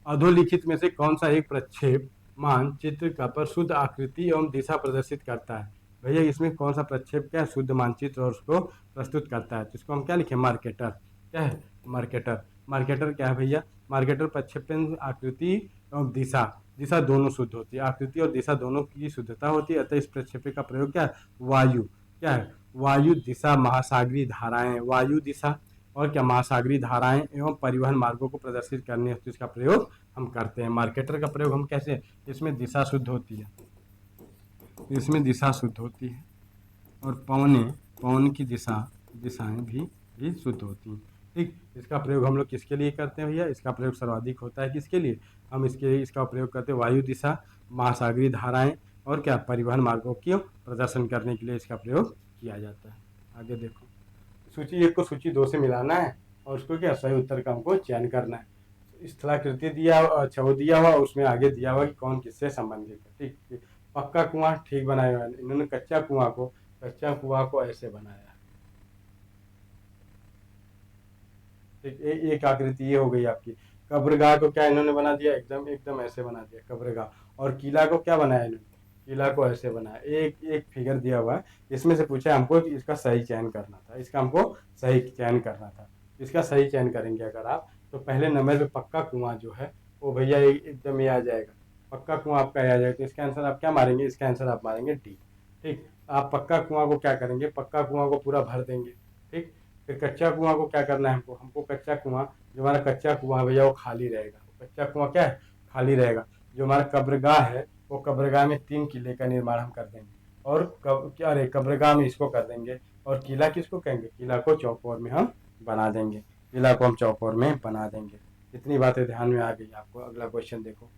अधोलिखित में से कौन सा एक प्रक्षेप मानचित्र का पर शुद्ध आकृति एवं दिशा प्रदर्शित करता है? भैया इसमें कौन सा प्रक्षेप क्या है, शुद्ध मानचित्र और उसको प्रस्तुत करता है? तो इसको हम क्या लिखे, मार्केटर। क्या है, मार्केटर। मार्केटर क्या है भैया, मार्केटर प्रक्षेपण आकृति एवं दिशा, दिशा दोनों शुद्ध होती है, आकृति और दिशा दोनों की शुद्धता होती है। अतः इस प्रक्षेपण का प्रयोग क्या है, वायु, क्या है, वायु दिशा, महासागरीय धाराएं, वायु दिशा और क्या, महासागरीय धाराएं एवं परिवहन मार्गों को प्रदर्शित करने हेतु इसका प्रयोग हम करते हैं। मार्केटर का प्रयोग हम कैसे, इसमें दिशा शुद्ध होती है, इसमें दिशा शुद्ध होती है और पवन की दिशाएं भी शुद्ध होती हैं। ठीक, इसका प्रयोग हम लोग किसके लिए करते हैं भैया, इसका प्रयोग सर्वाधिक होता है किसके लिए, हम इसका प्रयोग करते हैं वायु दिशा, महासागरीय धाराएं और क्या, परिवहन मार्गों की प्रदर्शन करने के लिए इसका प्रयोग किया जाता है। आगे देखो, सूची 1 को सूची 2 से मिलाना है और उसको क्या, सही उत्तर का हमको चयन करना है। स्थलाकृति दिया, अच्छा वो दिया हुआ, उसमें आगे दिया हुआ कि कौन किससे संबंधित है। ठीक, पक्का कुआं ठीक बनाया हुआ है, इन्होंने कच्चा कुआं को ऐसे बनाया। ठीक, एक आकृति ये हो गई आपकी। कब्रगाह को क्या इन्होंने बना दिया, एकदम ऐसे बना दिया कब्रगाह। और किला को क्या बनाया इन्होंने, किला को ऐसे बनाया। एक फिगर दिया हुआ है, इसमें से पूछा हमको कि इसका सही चयन करना था, इसका हमको सही चयन करना था। इसका सही चयन करेंगे अगर आप, तो पहले नंबर पे पक्का कुआं जो है वो भैया एकदम ये आ जाएगा, पक्का कुआं आपका आ जाएगा। तो इसका आंसर आप क्या मारेंगे, इसका आंसर आप मारेंगे डी। ठीक, आप पक्का कुआं को क्या करेंगे, पक्का कुआं को पूरा भर देंगे। ठीक, फिर कच्चा कुआं को क्या करना है हमको कच्चा कुआं, जो हमारा कच्चा कुआं भैया वो खाली रहेगा, कच्चा कुआं क्या है, खाली रहेगा। जो हमारा कब्रगाह है वो कब्रगाह में 3 किले का निर्माण हम कर देंगे और क्या रे, कब्रगाह में इसको कर देंगे। और किला किसको कहेंगे, किला को चौकोर में हम बना देंगे, किला को हम चौकोर में बना देंगे। इतनी बातें ध्यान में आ गई आपको। अगला क्वेश्चन देखो,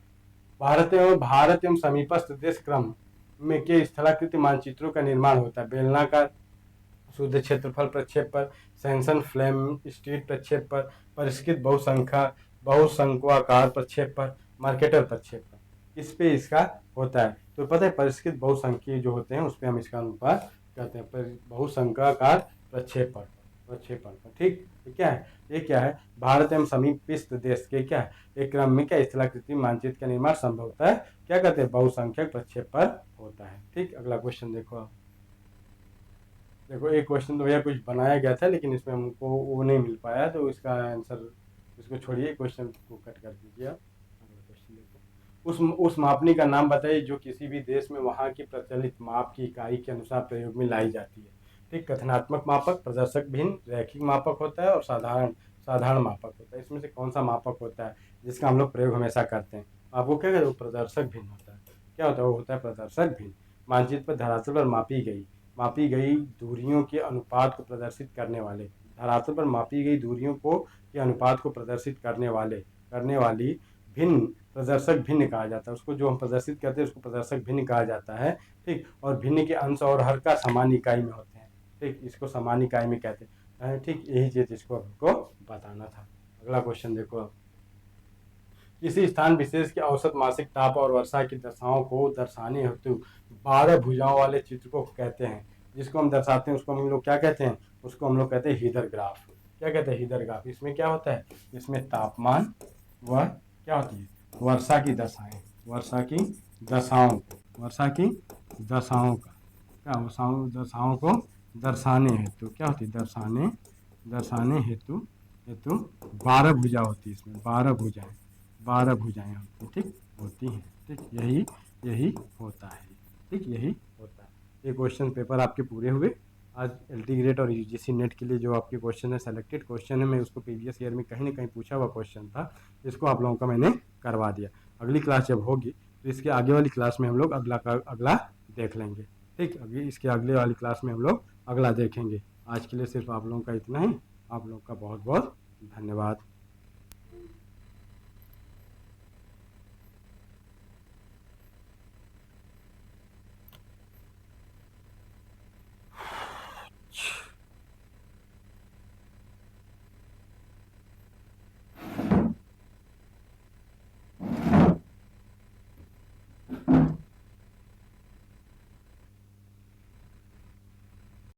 भारत एवं समीपस्थ देश क्रम में के स्थलाकृति मानचित्रों का निर्माण होता है? बेलनाकार शुद्ध क्षेत्रफल प्रक्षेप पर, सेंसन फ्लेम स्ट्रीट प्रक्षेप पर, परिष्कृत बहुशंकुआकार प्रक्षेप पर, मार्केटर प्रक्षेप पर, इस पे इसका होता है। तो पता है परिष्कृत बहुसंख्यीय जो होते हैं उस पर हम इसका अनुपात करते हैं, बहुशंकुआकार प्रक्षेपण पर। ठीक, ये क्या है, भारत एवं समीपस्थ देश के क्या है, एक क्रम में क्या स्थलाकृति मानचित्र का निर्माण संभव होता है, क्या कहते हैं, बहुसंख्यक प्रक्षेप पर होता है। ठीक, अगला क्वेश्चन देखो आप। देखो एक क्वेश्चन तो भैया कुछ बनाया गया था लेकिन इसमें हमको वो नहीं मिल पाया, तो इसका आंसर इसको छोड़िए, क्वेश्चन को कट कर दीजिए आप। अगला क्वेश्चन देखो, उस मापनी का नाम बताइए जो किसी भी देश में वहाँ की प्रचलित माप की इकाई के अनुसार प्रयोग में लाई जाती है। ठीक, कथनात्मक मापक, प्रदर्शक भिन्न, रैखिक मापक होता है और साधारण मापक होता है। इसमें से कौन सा मापक होता है जिसका हम लोग प्रयोग हमेशा करते हैं? आपको क्या कहते हैं, प्रदर्शक भिन्न होता है। क्या होता है, वो होता है प्रदर्शक भिन्न। मानचित्र पर धरातल पर मापी गई दूरियों के अनुपात को प्रदर्शित करने वाले, धरातल पर मापी गई दूरियों के अनुपात को प्रदर्शित करने वाली भिन्न, प्रदर्शक भिन्न कहा जाता है। उसको जो हम प्रदर्शित करते हैं उसको प्रदर्शक भिन्न कहा जाता है। ठीक, और भिन्न के अंश और हर का समान इकाई में होते हैं। ठीक, इसको समान इकाई में कहते हैं। ठीक, यही चीज इसको हमको बताना था। अगला क्वेश्चन देखो, किसी स्थान विशेष के औसत मासिक ताप और वर्षा की दशाओं को दर्शाने हेतु 12 भुजाओं वाले चित्र को कहते हैं। जिसको हम दर्शाते हैं उसको हम लोग क्या कहते हैं, उसको हम लोग कहते हैं हीदर ग्राफ। क्या कहते हैं, हीदर ग्राफ। इसमें क्या होता है, इसमें तापमान व क्या होती है, वर्षा की दशाएं, वर्षा की दशाओं का क्या, दशाओं को दर्शाने हेतु क्या होती है, दर्शाने हेतु 12 भुजा होती है। इसमें 12 भुजाएं होती, ठीक होती हैं। ठीक, यही होता है। ठीक, यही होता है। ये क्वेश्चन पेपर आपके पूरे हुए आज। LT ग्रेड और UGC नेट के लिए जो आपके क्वेश्चन है, सेलेक्टेड क्वेश्चन है, मैं उसको प्रीवियस ईयर में कहीं ना कहीं पूछा हुआ क्वेश्चन था, इसको आप लोगों का मैंने करवा दिया। अगली क्लास जब होगी तो इसके आगे वाली क्लास में हम लोग अगला देख लेंगे। ठीक, अभी इसके अगले वाली क्लास में हम लोग अगला देखेंगे। आज के लिए सिर्फ आप लोगों का इतना ही। आप लोगों का बहुत बहुत धन्यवाद।